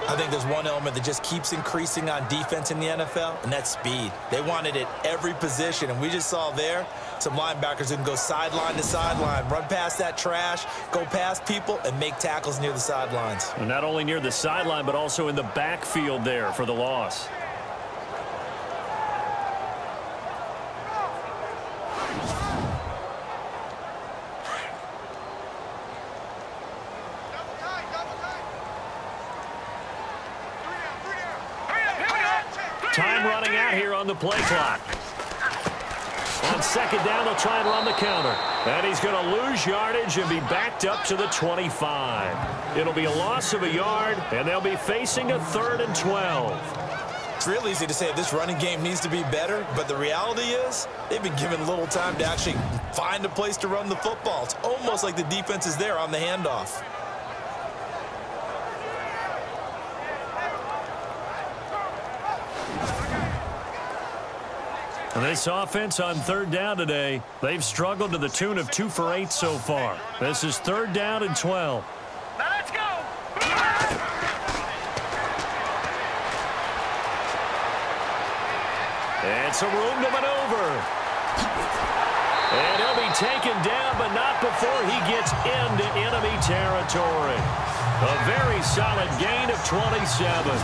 I think there's one element that just keeps increasing on defense in the NFL, and that's speed. They want it at every position, and we just saw there some linebackers who can go sideline to sideline, run past that trash, go past people, and make tackles near the sidelines. And not only near the sideline, but also in the backfield there for the loss. Time running out here on the play clock. On second down, they'll try and run the counter. And he's going to lose yardage and be backed up to the 25. It'll be a loss of a yard, and they'll be facing a 3rd and 12. It's real easy to say this running game needs to be better, but the reality is they've been given little time to actually find a place to run the football. It's almost like the defense is there on the handoff. This offense on third down today, they've struggled to the tune of 2 for 8 so far. This is third down and 12. Now let's go. And some room to maneuver. And he'll be taken down, but not before he gets into enemy territory. A very solid gain of 27.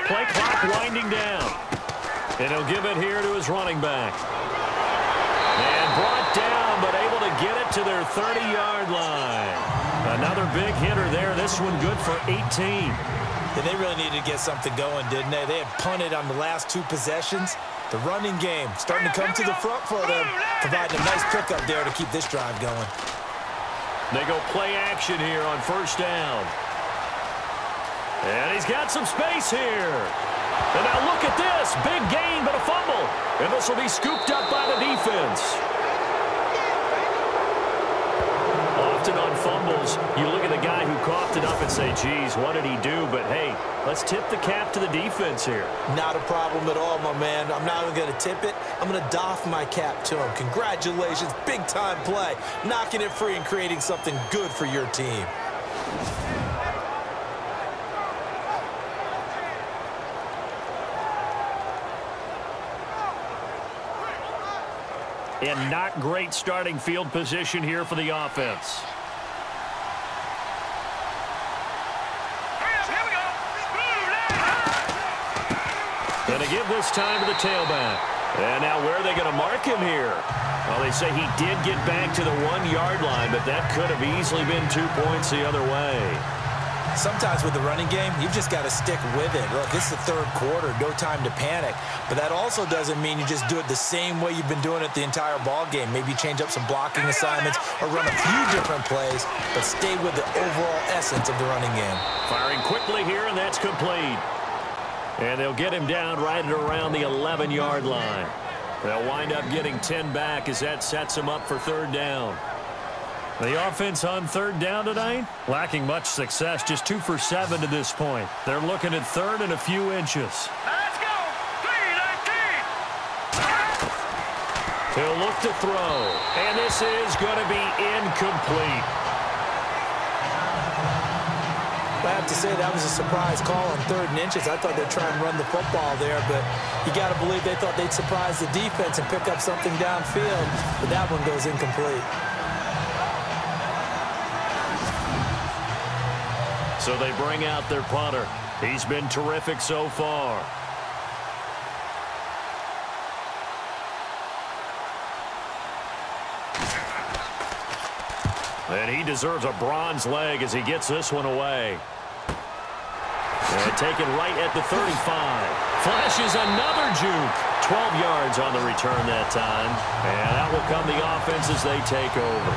Play clock winding down. And he'll give it here to his running back. And brought down, but able to get it to their 30-yard line. Another big hitter there. This one good for 18. Yeah, they really needed to get something going, didn't they? They had punted on the last 2 possessions. The running game starting to come to the front for them, providing a nice pickup there to keep this drive going. They go play action here on first down. And he's got some space here. And now look at this. Big gain, but a fumble. And this will be scooped up by the defense. Often on fumbles, you look at the guy who coughed it up and say, geez, what did he do? But, hey, let's tip the cap to the defense here. Not a problem at all, my man. I'm not even going to tip it. I'm going to doff my cap to him. Congratulations. Big-time play. Knocking it free and creating something good for your team. And not great starting field position here for the offense. Here we go. Going to give this time to the tailback. And now where are they going to mark him here? Well, they say he did get back to the 1-yard line, but that could have easily been 2 points the other way. Sometimes with the running game, you've just got to stick with it. Look, it's the third quarter, no time to panic. But that also doesn't mean you just do it the same way you've been doing it the entire ball game. Maybe change up some blocking assignments or run a few different plays, but stay with the overall essence of the running game. Firing quickly here, and that's complete. And they'll get him down right at around the 11-yard line. They'll wind up getting 10 back as that sets them up for third down. The offense on third down tonight, lacking much success, just 2 for 7 to this point. They're looking at third and a few inches. Let's go. 3-19. He'll look to throw, and this is going to be incomplete. I have to say that was a surprise call on 3rd and inches. I thought they'd try and run the football there, but you got to believe they thought they'd surprise the defense and pick up something downfield, but that one goes incomplete. So they bring out their punter. He's been terrific so far. And he deserves a bronze leg as he gets this one away. And taken right at the 35. Flashes another juke. 12 yards on the return that time. And out will come the offense as they take over.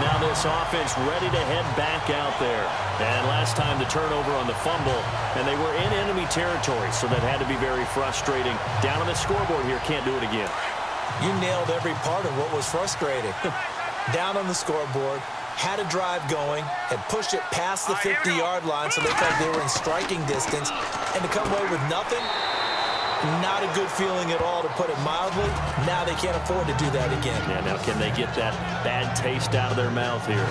Now this offense ready to head back out there. And last time the turnover on the fumble, and they were in enemy territory, so that had to be very frustrating. Down on the scoreboard here, can't do it again. You nailed every part of what was frustrating. Down on the scoreboard, had a drive going, had pushed it past the 50-yard line so they felt they were in striking distance, and to come away with nothing, not a good feeling at all, to put it mildly. Now they can't afford to do that again. Yeah, now can they get that bad taste out of their mouth here?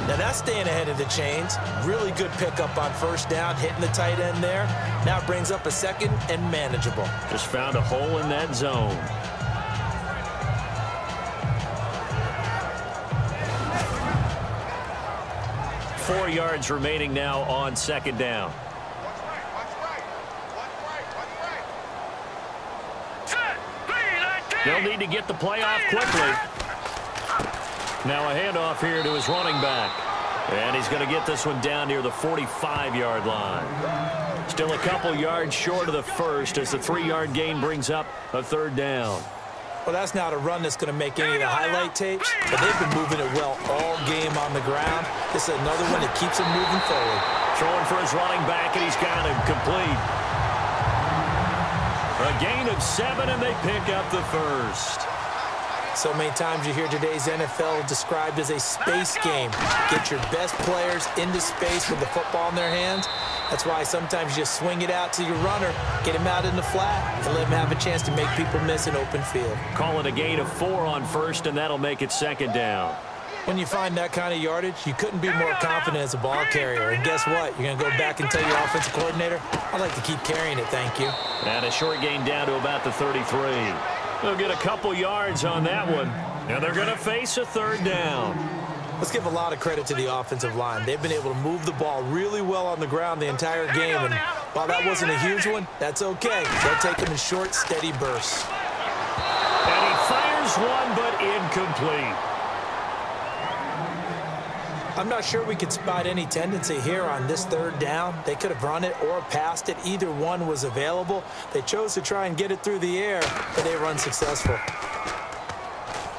Now that's staying ahead of the chains. Really good pickup on first down, hitting the tight end there. Now it brings up a second and manageable. Just found a hole in that zone. Four yards remaining now on second down. They'll need to get the play off quickly. Now a handoff here to his running back. And he's going to get this one down near the 45-yard line. Still a couple yards short of the first as the 3-yard gain brings up a third down. Well, that's not a run that's going to make any of the highlight tapes, but they've been moving it well all game on the ground. This is another one that keeps them moving forward. Throwing for his running back, and he's got him complete. A gain of 7, and they pick up the first. So many times you hear today's NFL described as a space game. Get your best players into space with the football in their hands. That's why sometimes you just swing it out to your runner, get him out in the flat, and let him have a chance to make people miss an open field. Call it a gain of 4 on first, and that'll make it second down. When you find that kind of yardage, you couldn't be more confident as a ball carrier. And guess what? You're going to go back and tell your offensive coordinator, I'd like to keep carrying it, thank you. And a short gain down to about the 33. They'll get a couple yards on that one, and they're going to face a third down. Let's give a lot of credit to the offensive line. They've been able to move the ball really well on the ground the entire game, and while that wasn't a huge one, that's okay. They'll take them in short, steady bursts. And he fires one, but incomplete. I'm not sure we could spot any tendency here on this third down. They could have run it or passed it. Either one was available. They chose to try and get it through the air, but they were unsuccessful.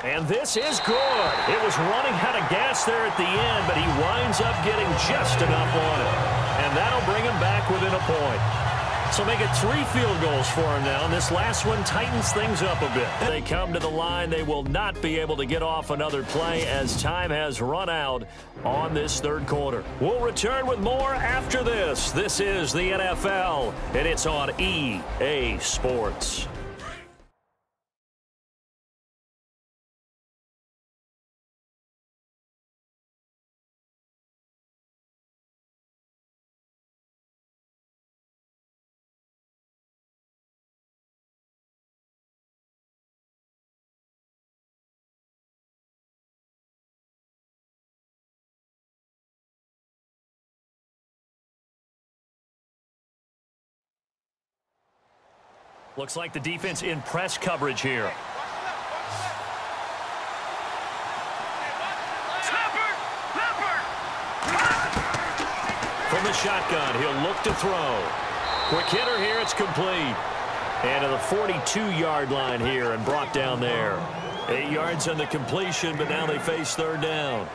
And this is good. It was running out of gas there at the end, but he winds up getting just enough on it. And that'll bring him back within a point. So make it 3 field goals for him now. And this last one tightens things up a bit. They come to the line. They will not be able to get off another play as time has run out on this third quarter. We'll return with more after this. This is the NFL, and it's on EA Sports. Looks like the defense in press coverage here. From the shotgun, he'll look to throw. Quick hitter here, it's complete. And to the 42-yard line here and brought down there. 8 yards on the completion, but now they face third down.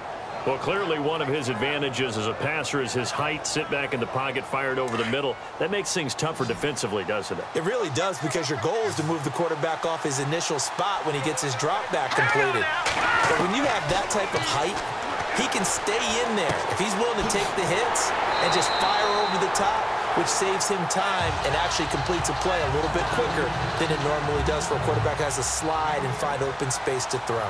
Well, clearly one of his advantages as a passer is his height. Sit back in the pocket, fired over the middle. That makes things tougher defensively, doesn't it? It really does, because your goal is to move the quarterback off his initial spot when he gets his drop back completed. But when you have that type of height, he can stay in there if he's willing to take the hits and just fire over the top, which saves him time and actually completes a play a little bit quicker than it normally does for a quarterback who has to slide and find open space to throw.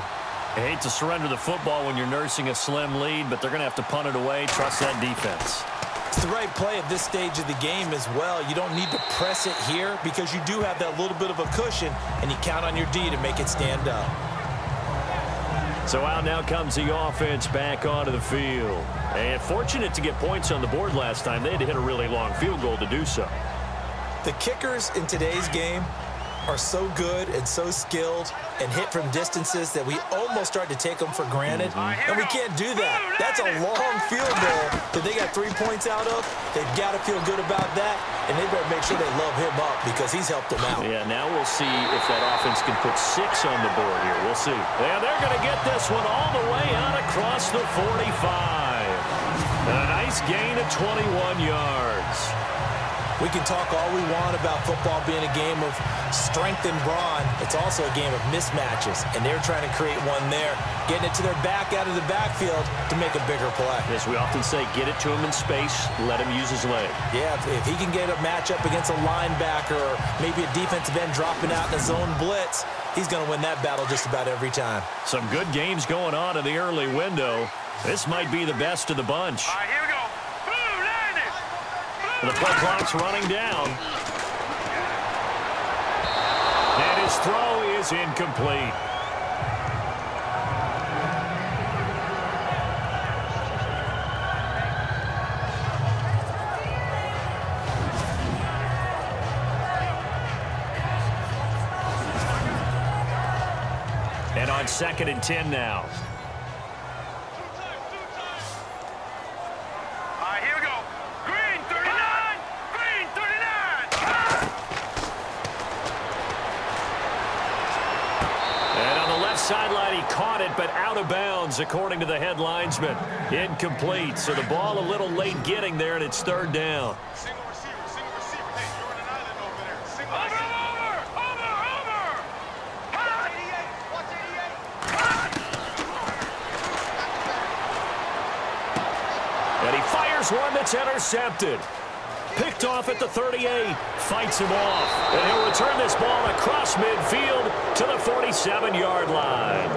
I hate to surrender the football when you're nursing a slim lead, but they're going to have to punt it away. Trust that defense. It's the right play at this stage of the game as well. You don't need to press it here because you do have that little bit of a cushion, and you count on your D to make it stand up. So out now comes the offense back onto the field. And fortunate to get points on the board last time. They had to hit a really long field goal to do so. The kickers in today's game are so good and so skilled and hit from distances that we almost start to take them for granted. And we can't do that. That's a long field goal that they got 3 points out of. They've got to feel good about that, and they better make sure they love him up because he's helped them out. Yeah, now we'll see if that offense can put 6 on the board here. We'll see. Yeah, they're going to get this one all the way out across the 45. And a nice gain of 21 yards. We can talk all we want about football being a game of strength and brawn. It's also a game of mismatches, and they're trying to create one there, getting it to their back out of the backfield to make a bigger play. As we often say, get it to him in space, let him use his leg. Yeah, if he can get a matchup against a linebacker or maybe a defensive end dropping out in a zone blitz, he's going to win that battle just about every time. Some good games going on in the early window. This might be the best of the bunch. All right, here we go. Blue, line it. The play clock's running down. And his throw is incomplete. And on 2nd and 10 now. caught it, but out of bounds, according to the head linesman. Incomplete, so the ball a little late getting there, and it's third down. Single receiver. Hey, you're on an island over there. Single receiver. Watch 88. And he fires one that's intercepted. Picked off at the 38. Fights him off. And he'll return this ball across midfield to the 47-yard line.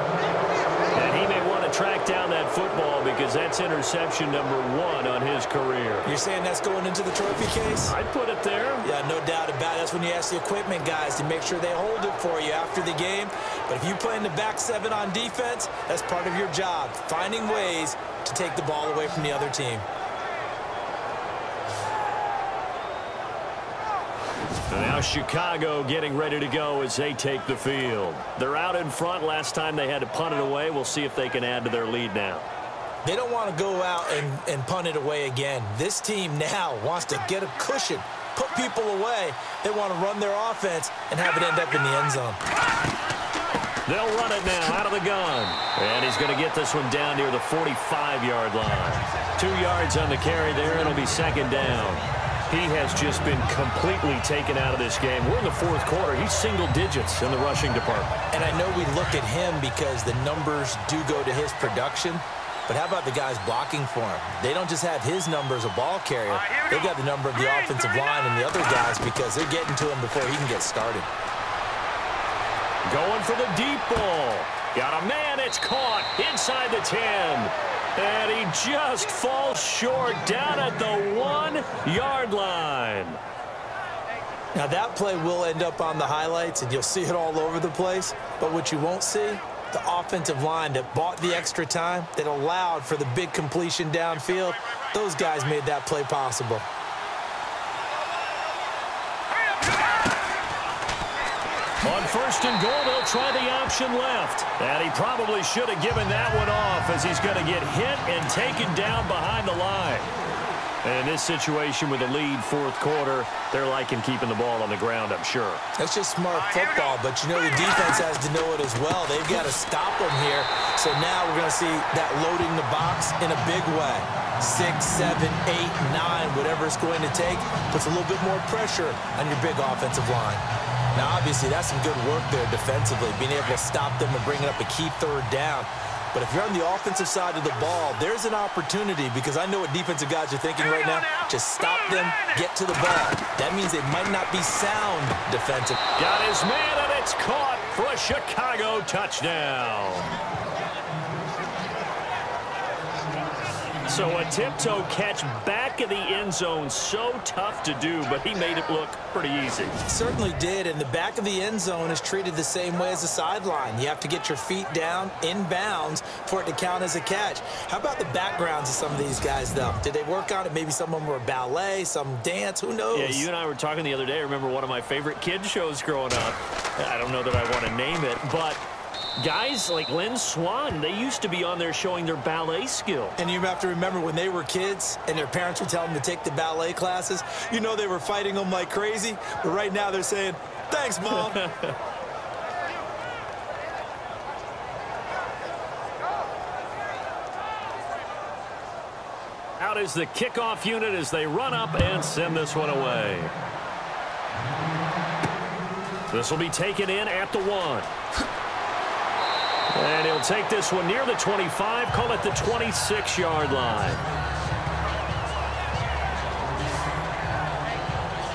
And he may want to track down that football because that's interception number 1 on his career. You're saying that's going into the trophy case? I'd put it there. Yeah, no doubt about it. That's when you ask the equipment guys to make sure they hold it for you after the game. But if you play in the back 7 on defense, that's part of your job, finding ways to take the ball away from the other team. Now Chicago getting ready to go as they take the field. They're out in front. Last time they had to punt it away. We'll see if they can add to their lead now. They don't want to go out and punt it away again. This team now wants to get a cushion, put people away. They want to run their offense and have it end up in the end zone. They'll run it now out of the gun. And he's going to get this one down near the 45-yard line. 2 yards on the carry there. It'll be second down. He has just been completely taken out of this game. We're in the fourth quarter. He's single digits in the rushing department. And I know we look at him because the numbers do go to his production. But how about the guys blocking for him? They don't just have his number as a ball carrier. They've got the number of the offensive line and the other guys because they're getting to him before he can get started. Going for the deep ball. Got a man. It's caught inside the 10. And he just falls short down at the 1-yard line. Now that play will end up on the highlights, and you'll see it all over the place. But what you won't see, the offensive line that bought the extra time, that allowed for the big completion downfield, those guys made that play possible. On first and goal, they'll try the option left. And he probably should have given that one off as he's going to get hit and taken down behind the line. And in this situation with a lead fourth quarter, they're liking keeping the ball on the ground, I'm sure. That's just smart football, but you know the defense has to know it as well. They've got to stop them here. So now we're going to see that loading the box in a big way. 6, 7, 8, 9, whatever it's going to take, puts a little bit more pressure on your big offensive line. Now, obviously, that's some good work there defensively, being able to stop them and bring it up a key third down. But if you're on the offensive side of the ball, there's an opportunity because I know what defensive guys are thinking right now. Just stop them, get to the ball. That means they might not be sound defensive. Got his man, and it's caught for a Chicago touchdown. So a tiptoe catch back in the end zone, so tough to do, but he made it look pretty easy. Certainly did, and the back of the end zone is treated the same way as the sideline. You have to get your feet down in bounds for it to count as a catch. How about the backgrounds of some of these guys, though? Did they work on it? Maybe some of them were ballet, some dance, who knows? Yeah, you and I were talking the other day. I remember one of my favorite kids shows growing up. I don't know that I want to name it, but guys like Lynn Swan, they used to be on there showing their ballet skill. And you have to remember when they were kids and their parents would tell them to take the ballet classes, you know they were fighting them like crazy. But right now they're saying, thanks, Mom. Out is the kickoff unit as they run up and send this one away. This will be taken in at the 1. And he'll take this one near the 25, call it the 26-yard line.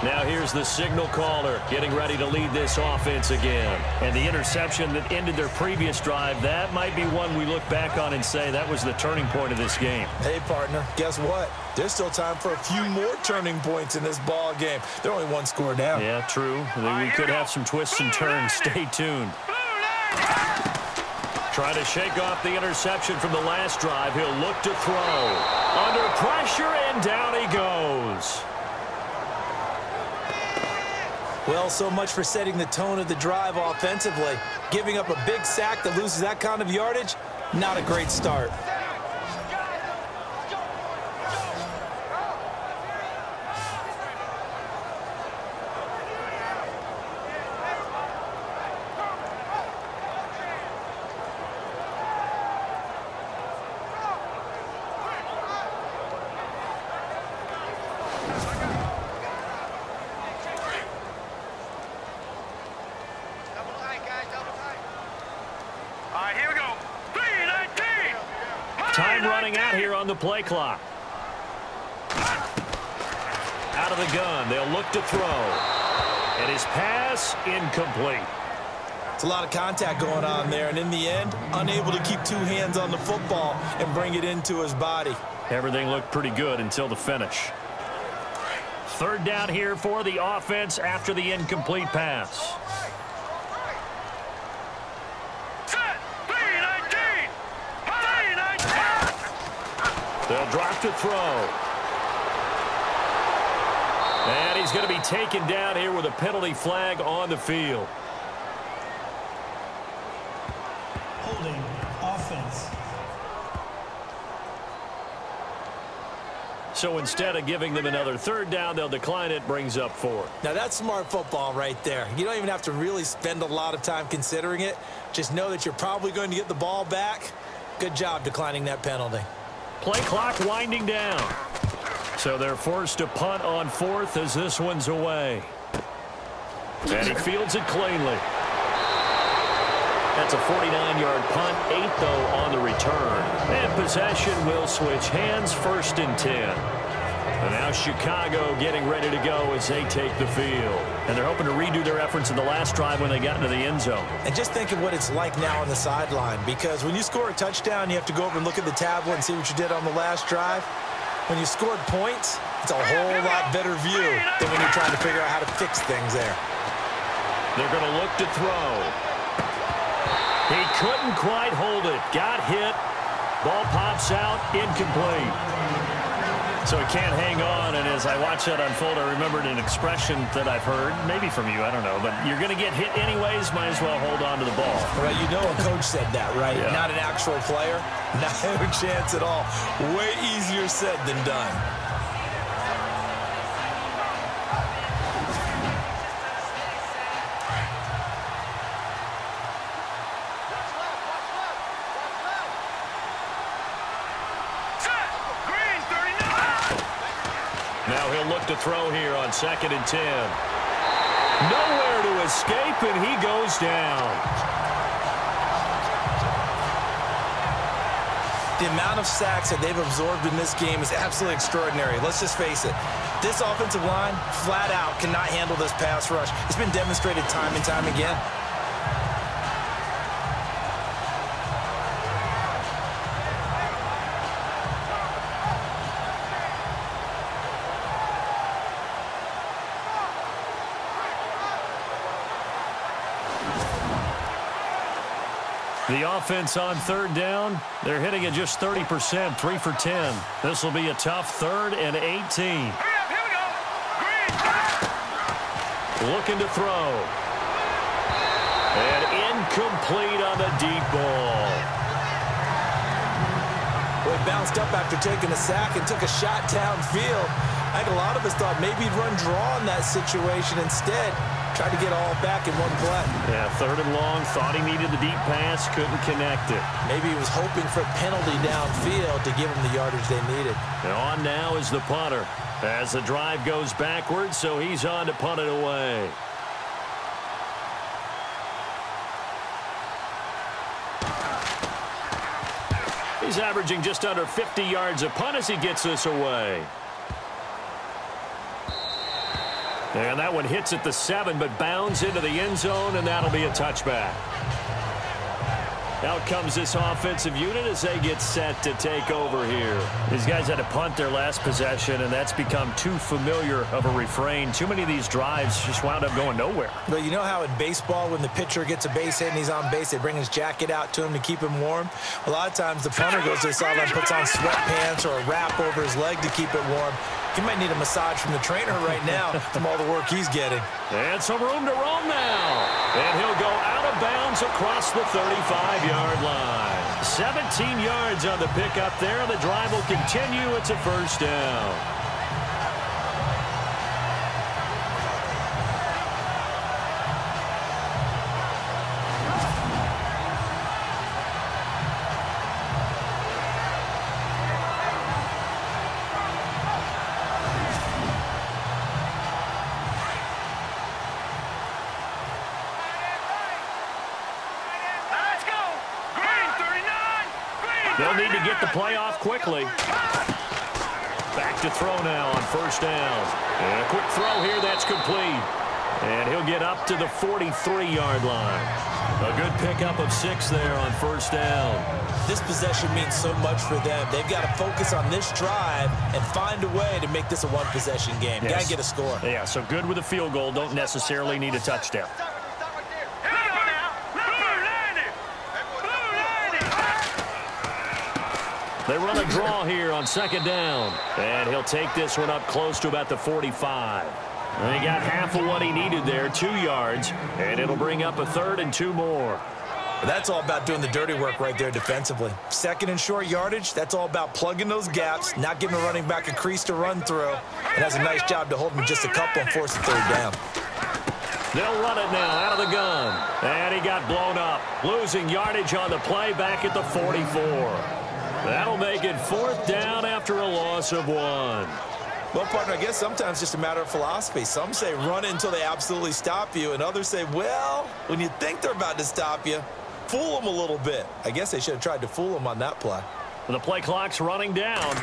Now here's the signal caller getting ready to lead this offense again. And the interception that ended their previous drive, that might be one we look back on and say that was the turning point of this game. Hey, partner, guess what? There's still time for a few more turning points in this ball game. They're only 1 score down. Yeah, true. We could have some twists and turns. Stay tuned. Trying to shake off the interception from the last drive. He'll look to throw. Under pressure, and down he goes. Well, so much for setting the tone of the drive offensively. Giving up a big sack that loses that kind of yardage, not a great start. the play clock. Out of the gun, they'll look to throw. And his pass incomplete. It's a lot of contact going on there, and in the end, unable to keep two hands on the football and bring it into his body. Everything looked pretty good until the finish. Third down here for the offense after the incomplete pass. They'll drop to throw. And he's going to be taken down here with a penalty flag on the field. Holding offense. So instead of giving them another third down, they'll decline it, brings up 4. Now that's smart football right there. You don't even have to really spend a lot of time considering it. Just know that you're probably going to get the ball back. Good job declining that penalty. Play clock winding down. So they're forced to punt on 4th as this one's away. And he fields it cleanly. That's a 49-yard punt, 8 though on the return. And possession will switch hands, 1st and 10. And now Chicago getting ready to go as they take the field. And they're hoping to redo their efforts in the last drive when they got into the end zone. And just think of what it's like now on the sideline, because when you score a touchdown, you have to go over and look at the tablet and see what you did on the last drive. When you scored points, it's a whole lot better view than when you're trying to figure out how to fix things there. They're going to look to throw. He couldn't quite hold it. Got hit. Ball pops out. Incomplete. So he can't hang on, and as I watch that unfold, I remembered an expression that I've heard, maybe from you, I don't know, but you're going to get hit anyways, might as well hold on to the ball. Right, you know a coach said that, right? Yeah. Not an actual player. Not a chance at all. Way easier said than done. Now he'll look to throw here on 2nd and 10. Nowhere to escape, and he goes down. The amount of sacks that they've absorbed in this game is absolutely extraordinary. Let's just face it. This offensive line, flat out, cannot handle this pass rush. It's been demonstrated time and time again. The offense on 3rd down, they're hitting it just 30%, 3 for 10. This will be a tough 3rd and 18. Here we go. Green. Looking to throw. And incomplete on the deep ball. Well, he bounced up after taking a sack and took a shot downfield. I think a lot of us thought maybe he'd run draw in that situation. Instead, tried to get all back in one play. Yeah, 3rd and long, thought he needed the deep pass, couldn't connect it. Maybe he was hoping for a penalty downfield to give him the yardage they needed. And on now is the punter as the drive goes backwards, so he's on to punt it away. He's averaging just under 50 yards a punt as he gets this away. And that one hits at the 7, but bounds into the end zone, and that'll be a touchback. Out comes this offensive unit as they get set to take over here. These guys had to punt their last possession, and that's become too familiar of a refrain. Too many of these drives just wound up going nowhere. But you know how in baseball, when the pitcher gets a base hit and he's on base, they bring his jacket out to him to keep him warm? A lot of times the punter goes to the sideline, puts on sweatpants or a wrap over his leg to keep it warm. He might need a massage from the trainer right now from all the work he's getting. And some room to roam now. And he'll go out of bounds across the 35-yard line. 17 yards on the pickup there. The drive will continue. It's a 1st down. They'll need to get the play off quickly. Back to throw now on first down. And a quick throw here that's complete. And he'll get up to the 43-yard line. A good pickup of 6 there on first down. This possession means so much for them. They've got to focus on this drive and find a way to make this a one-possession game. Yes. Got to get a score. Yeah, so good with a field goal. Don't necessarily need a touchdown. They run a draw here on second down. And he'll take this one up close to about the 45. And he got half of what he needed there, 2 yards. And it'll bring up a 3rd and 2 more. That's all about doing the dirty work right there defensively. Second and short yardage, that's all about plugging those gaps, not giving a running back a crease to run through. And that's a nice job to hold him just a couple and force the 3rd down. They'll run it now out of the gun. And he got blown up, losing yardage on the play back at the 44. That'll make it 4th down after a loss of 1. Well, partner, I guess sometimes just a matter of philosophy. Some say run it until they absolutely stop you, and others say, well, when you think they're about to stop you, fool them a little bit. I guess they should have tried to fool them on that play. The play clock's running down.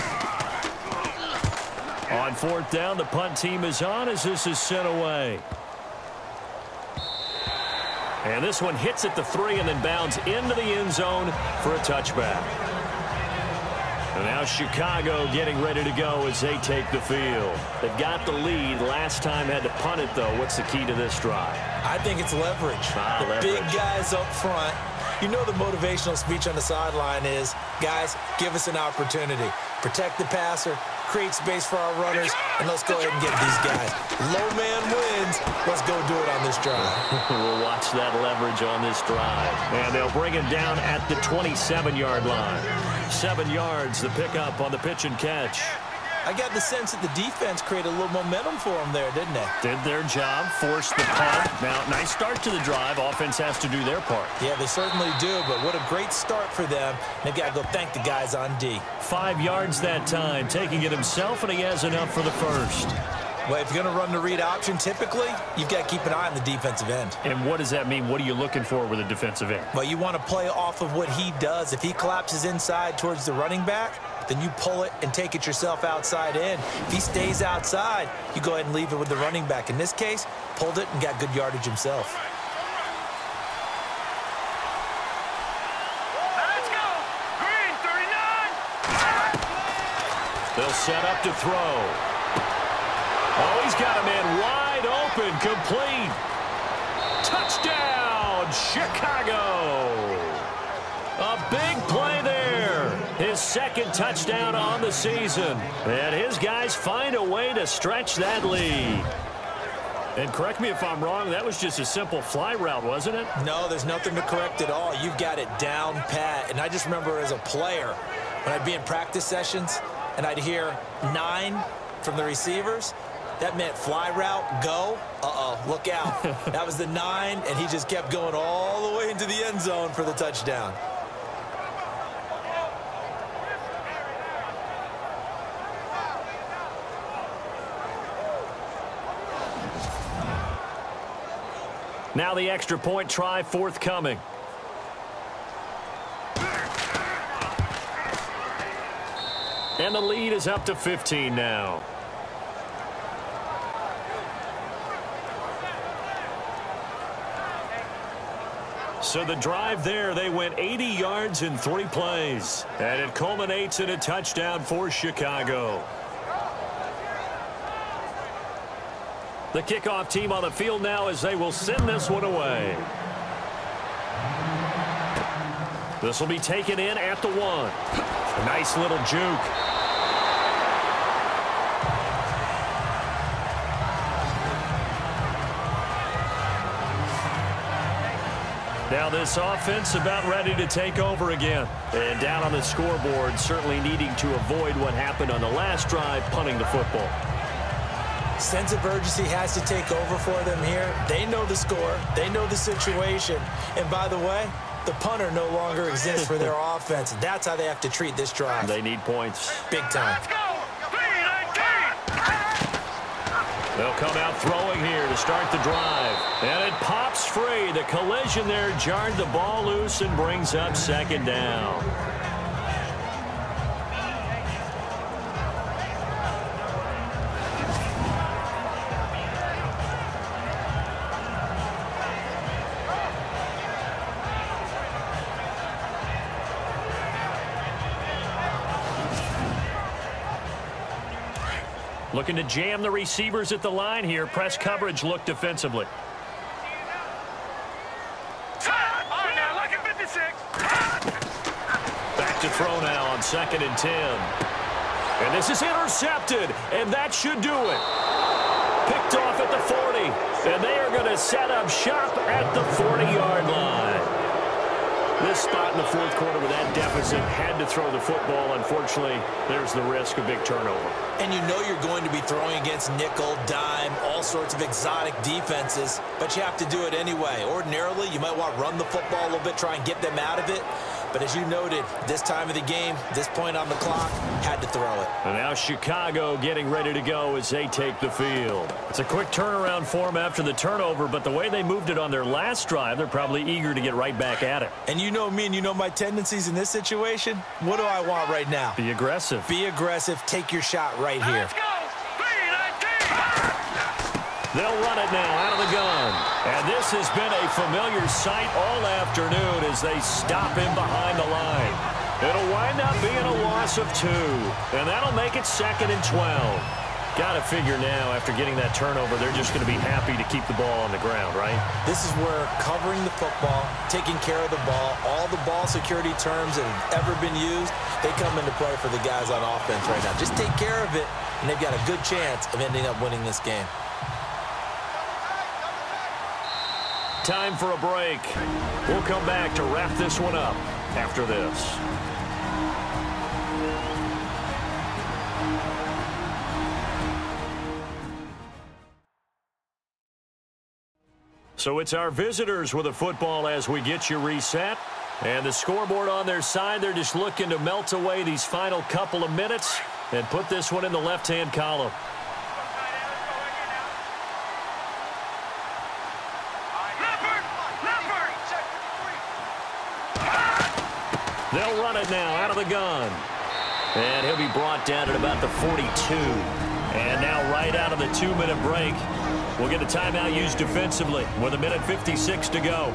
On 4th down, the punt team is on as this is sent away. And this one hits at the 3 and then bounds into the end zone for a touchback. And now Chicago getting ready to go as they take the field. They've got the lead. Last time had to punt it, though. What's the key to this drive? I think it's leverage. The big guys up front. You know the motivational speech on the sideline is, guys, give us an opportunity. Protect the passer, create space for our runners, and let's go ahead and get these guys. Low man wins. Let's go do it on this drive. We'll watch that leverage on this drive. And they'll bring him down at the 27-yard line. 7 yards, the pickup on the pitch and catch. I got the sense that the defense created a little momentum for them there, didn't they? Did their job, forced the punt. Now, nice start to the drive. Offense has to do their part. Yeah, they certainly do, but what a great start for them. They've got to go thank the guys on D. 5 yards that time, taking it himself, and he has enough for the first. Well, if you're going to run the read option, typically, you've got to keep an eye on the defensive end. And what does that mean? What are you looking for with a defensive end? Well, you want to play off of what he does. If he collapses inside towards the running back, then you pull it and take it yourself outside in. If he stays outside, you go ahead and leave it with the running back. In this case, pulled it and got good yardage himself. Let's go! Green, 39! They'll set up to throw. Oh, he's got a man wide open, complete. Touchdown, Chicago. A big play there. His 2nd touchdown on the season. And his guys find a way to stretch that lead. And correct me if I'm wrong, that was just a simple fly route, wasn't it? No, there's nothing to correct at all. You've got it down pat. And I just remember as a player, when I'd be in practice sessions and I'd hear 9 from the receivers, that meant fly route, go. Uh-oh, look out. That was the 9, and he just kept going all the way into the end zone for the touchdown. Now the extra point try forthcoming. And the lead is up to 15 now. So the drive there, they went 80 yards in 3 plays. And it culminates in a touchdown for Chicago. The kickoff team on the field now as they will send this one away. This will be taken in at the 1. A nice little juke. Now this offense about ready to take over again. And down on the scoreboard, certainly needing to avoid what happened on the last drive, punting the football. Sense of urgency has to take over for them here. They know the score. They know the situation. And by the way, the punter no longer exists for their offense. That's how they have to treat this drive. They need points. Big time. Let's go! 3-19! They'll come out throwing here to start the drive. And it pops free. The collision there jarred the ball loose and brings up 2nd down. Looking to jam the receivers at the line here. Press coverage look defensively. Back to throw now on 2nd and 10. And this is intercepted, and that should do it. Picked off at the 40, and they are going to set up shop at the 40-yard line. This spot in the 4th quarter with that deficit had to throw the football. Unfortunately, there's the risk of big turnover. And you know you're going to be throwing against nickel, dime, all sorts of exotic defenses, but you have to do it anyway. Ordinarily, you might want to run the football a little bit, try and get them out of it. But as you noted, this time of the game, this point on the clock, had to throw it. And now Chicago getting ready to go as they take the field. It's a quick turnaround for them after the turnover, but the way they moved it on their last drive, they're probably eager to get right back at it. And you know me and you know my tendencies in this situation. What do I want right now? Be aggressive. Be aggressive. Take your shot right here. Let's go. 3-19. They'll run it now out of the gun. And this has been a familiar sight all afternoon as they stop him behind the line. It'll wind up being a loss of 2. And that'll make it 2nd and 12. Got to figure now, after getting that turnover, they're just going to be happy to keep the ball on the ground, right? This is where covering the football, taking care of the ball, all the ball security terms that have ever been used, they come into play for the guys on offense right now. Just take care of it, and they've got a good chance of ending up winning this game. Time for a break. We'll come back to wrap this one up after this. So it's our visitors with a football as we get you reset. And the scoreboard on their side, they're just looking to melt away these final couple of minutes and put this one in the left-hand column. They'll run it now out of the gun. And he'll be brought down at about the 42. And now right out of the 2-minute break, we'll get a timeout used defensively with 1:56 to go.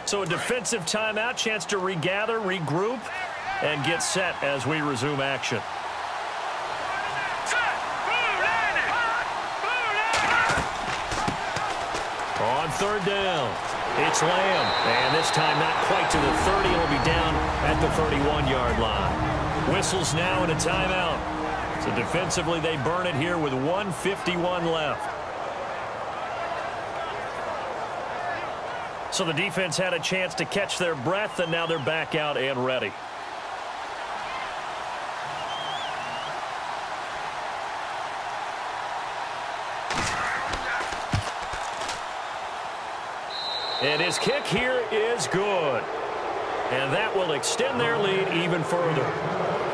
So a defensive timeout, chance to regather, regroup, and get set as we resume action. On 3rd down, it's Lamb. And this time not quite to the 30. He'll be down at the 31-yard line. Whistles now and a timeout. So defensively, they burn it here with 1:51 left. So the defense had a chance to catch their breath, and now they're back out and ready. And his kick here is good. And that will extend their lead even further.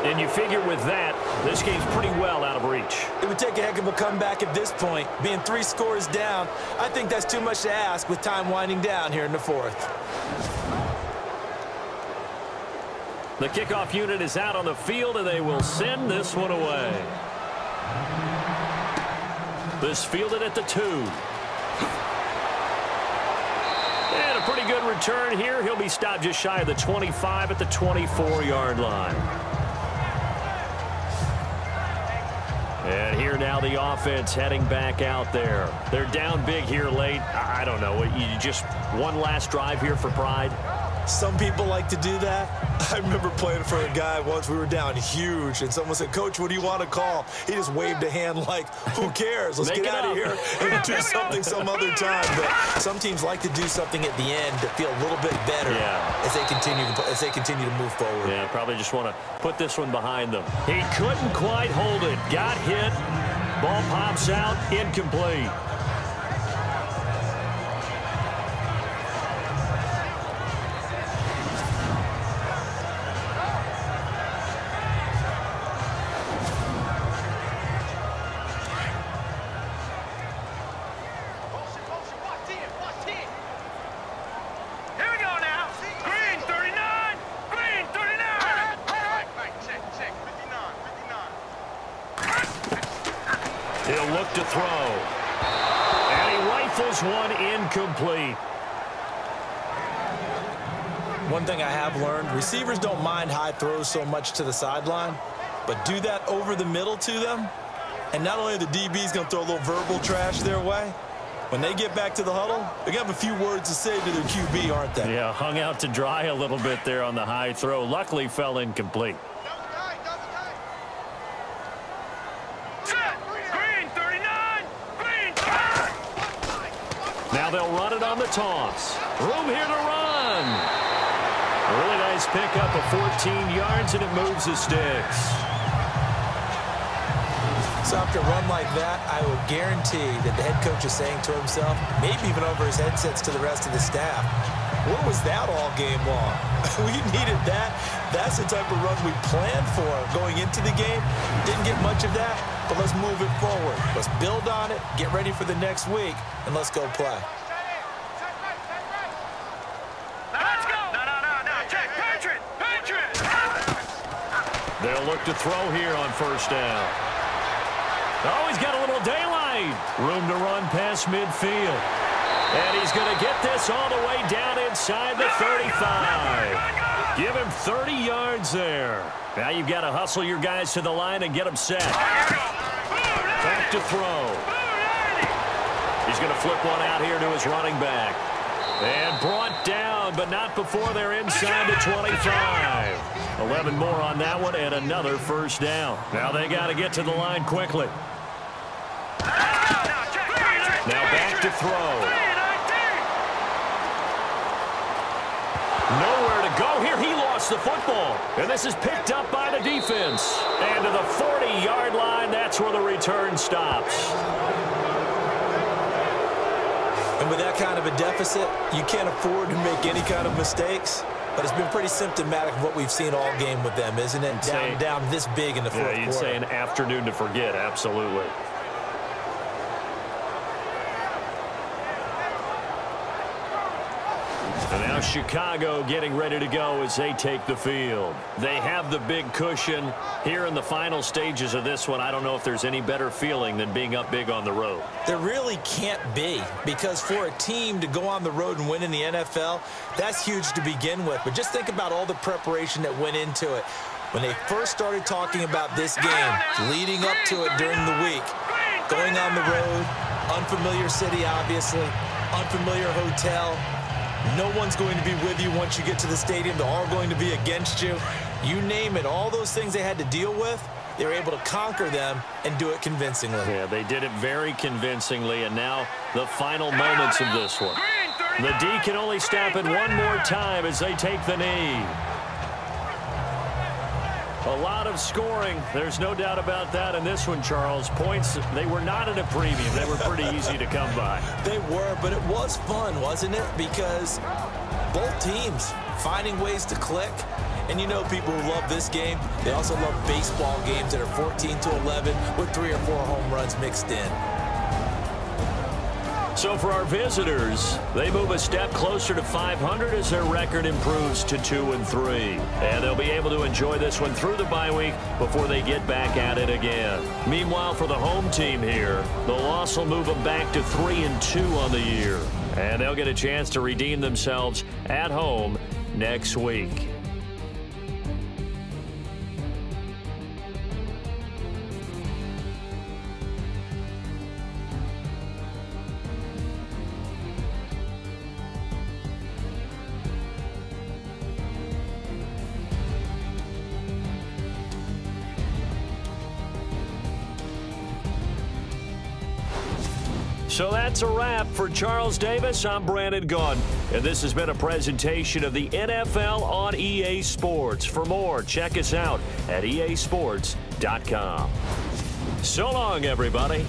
And you figure with that, this game's pretty well out of reach. It would take a heck of a comeback at this point. Being 3 scores down, I think that's too much to ask with time winding down here in the 4th. The kickoff unit is out on the field, and they will send this one away. This fielded at the 2. And a pretty good return here. He'll be stopped just shy of the 25 at the 24-yard line. And here now the offense heading back out there. They're down big here late. I don't know. You just one last drive here for pride? Some people like to do that. I remember playing for a guy once. We were down huge, and someone said, "Coach, what do you want to call?" He just waved a hand like, who cares? Let's get out of here and do something some other time. But some teams like to do something at the end to feel a little bit better as they continue to move forward. Yeah, probably just want to put this one behind them. He couldn't quite hold it. Got hit. Ball pops out. Incomplete. He'll look to throw. And he rifles one incomplete. One thing I have learned, receivers don't mind high throws so much to the sideline, but do that over the middle to them, and not only are the DBs going to throw a little verbal trash their way, when they get back to the huddle, they're going to have a few words to say to their QB, aren't they? Yeah, hung out to dry a little bit there on the high throw. Luckily fell incomplete. Green 39. Green 39. Now they'll run it on the toss. Room here to run. A really nice pickup of 14 yards, and it moves the sticks. So after a run like that, I will guarantee that the head coach is saying to himself, maybe even over his headsets to the rest of the staff, what was that all game long? We needed that. That's the type of run we planned for going into the game. Didn't get much of that, but let's move it forward. Let's build on it, get ready for the next week, and let's go play. Let's go. No. Check. Patriot. They'll look to throw here on first down. Oh, he's got a little daylight. Room to run past midfield. And he's going to get this all the way down inside the 35. Give him 30 yards there. Now you've got to hustle your guys to the line and get them set. Back to throw. He's going to flip one out here to his running back. And brought down, but not before they're inside the 25. 11 more on that one and another first down. Now they got to get to the line quickly. Now back to throw. Nowhere to go here. He lost the football. And this is picked up by the defense. And to the 40-yard line, that's where the return stops. And with that kind of a deficit, you can't afford to make any kind of mistakes. But it's been pretty symptomatic of what we've seen all game with them, isn't it? Down this big in the fourth quarter. You'd say an afternoon to forget, absolutely. And now Chicago getting ready to go as they take the field. They have the big cushion here in the final stages of this one. I don't know if there's any better feeling than being up big on the road. There really can't be, because for a team to go on the road and win in the NFL, that's huge to begin with. But just think about all the preparation that went into it. When they first started talking about this game, leading up to it during the week, going on the road, unfamiliar city, obviously, unfamiliar hotel. No one's going to be with you once you get to the stadium. They're all going to be against you. You name it, all those things they had to deal with, they were able to conquer them and do it convincingly. Yeah, they did it very convincingly, and now the final moments of this one. The D can only stop it one more time as they take the knee. A lot of scoring. There's no doubt about that in this one, Charles. Points, they were not at a premium. They were pretty easy to come by. They were, but it was fun, wasn't it? Because both teams finding ways to click. And you know people who love this game, they also love baseball games that are 14-11 with 3 or 4 home runs mixed in. So for our visitors, they move a step closer to 500 as their record improves to 2-3. And they'll be able to enjoy this one through the bye week before they get back at it again. Meanwhile, for the home team here, the loss will move them back to 3-2 on the year. And they'll get a chance to redeem themselves at home next week. So that's a wrap. For Charles Davis, I'm Brandon Gaudin, and this has been a presentation of the NFL on EA Sports. For more, check us out at easports.com. So long, everybody.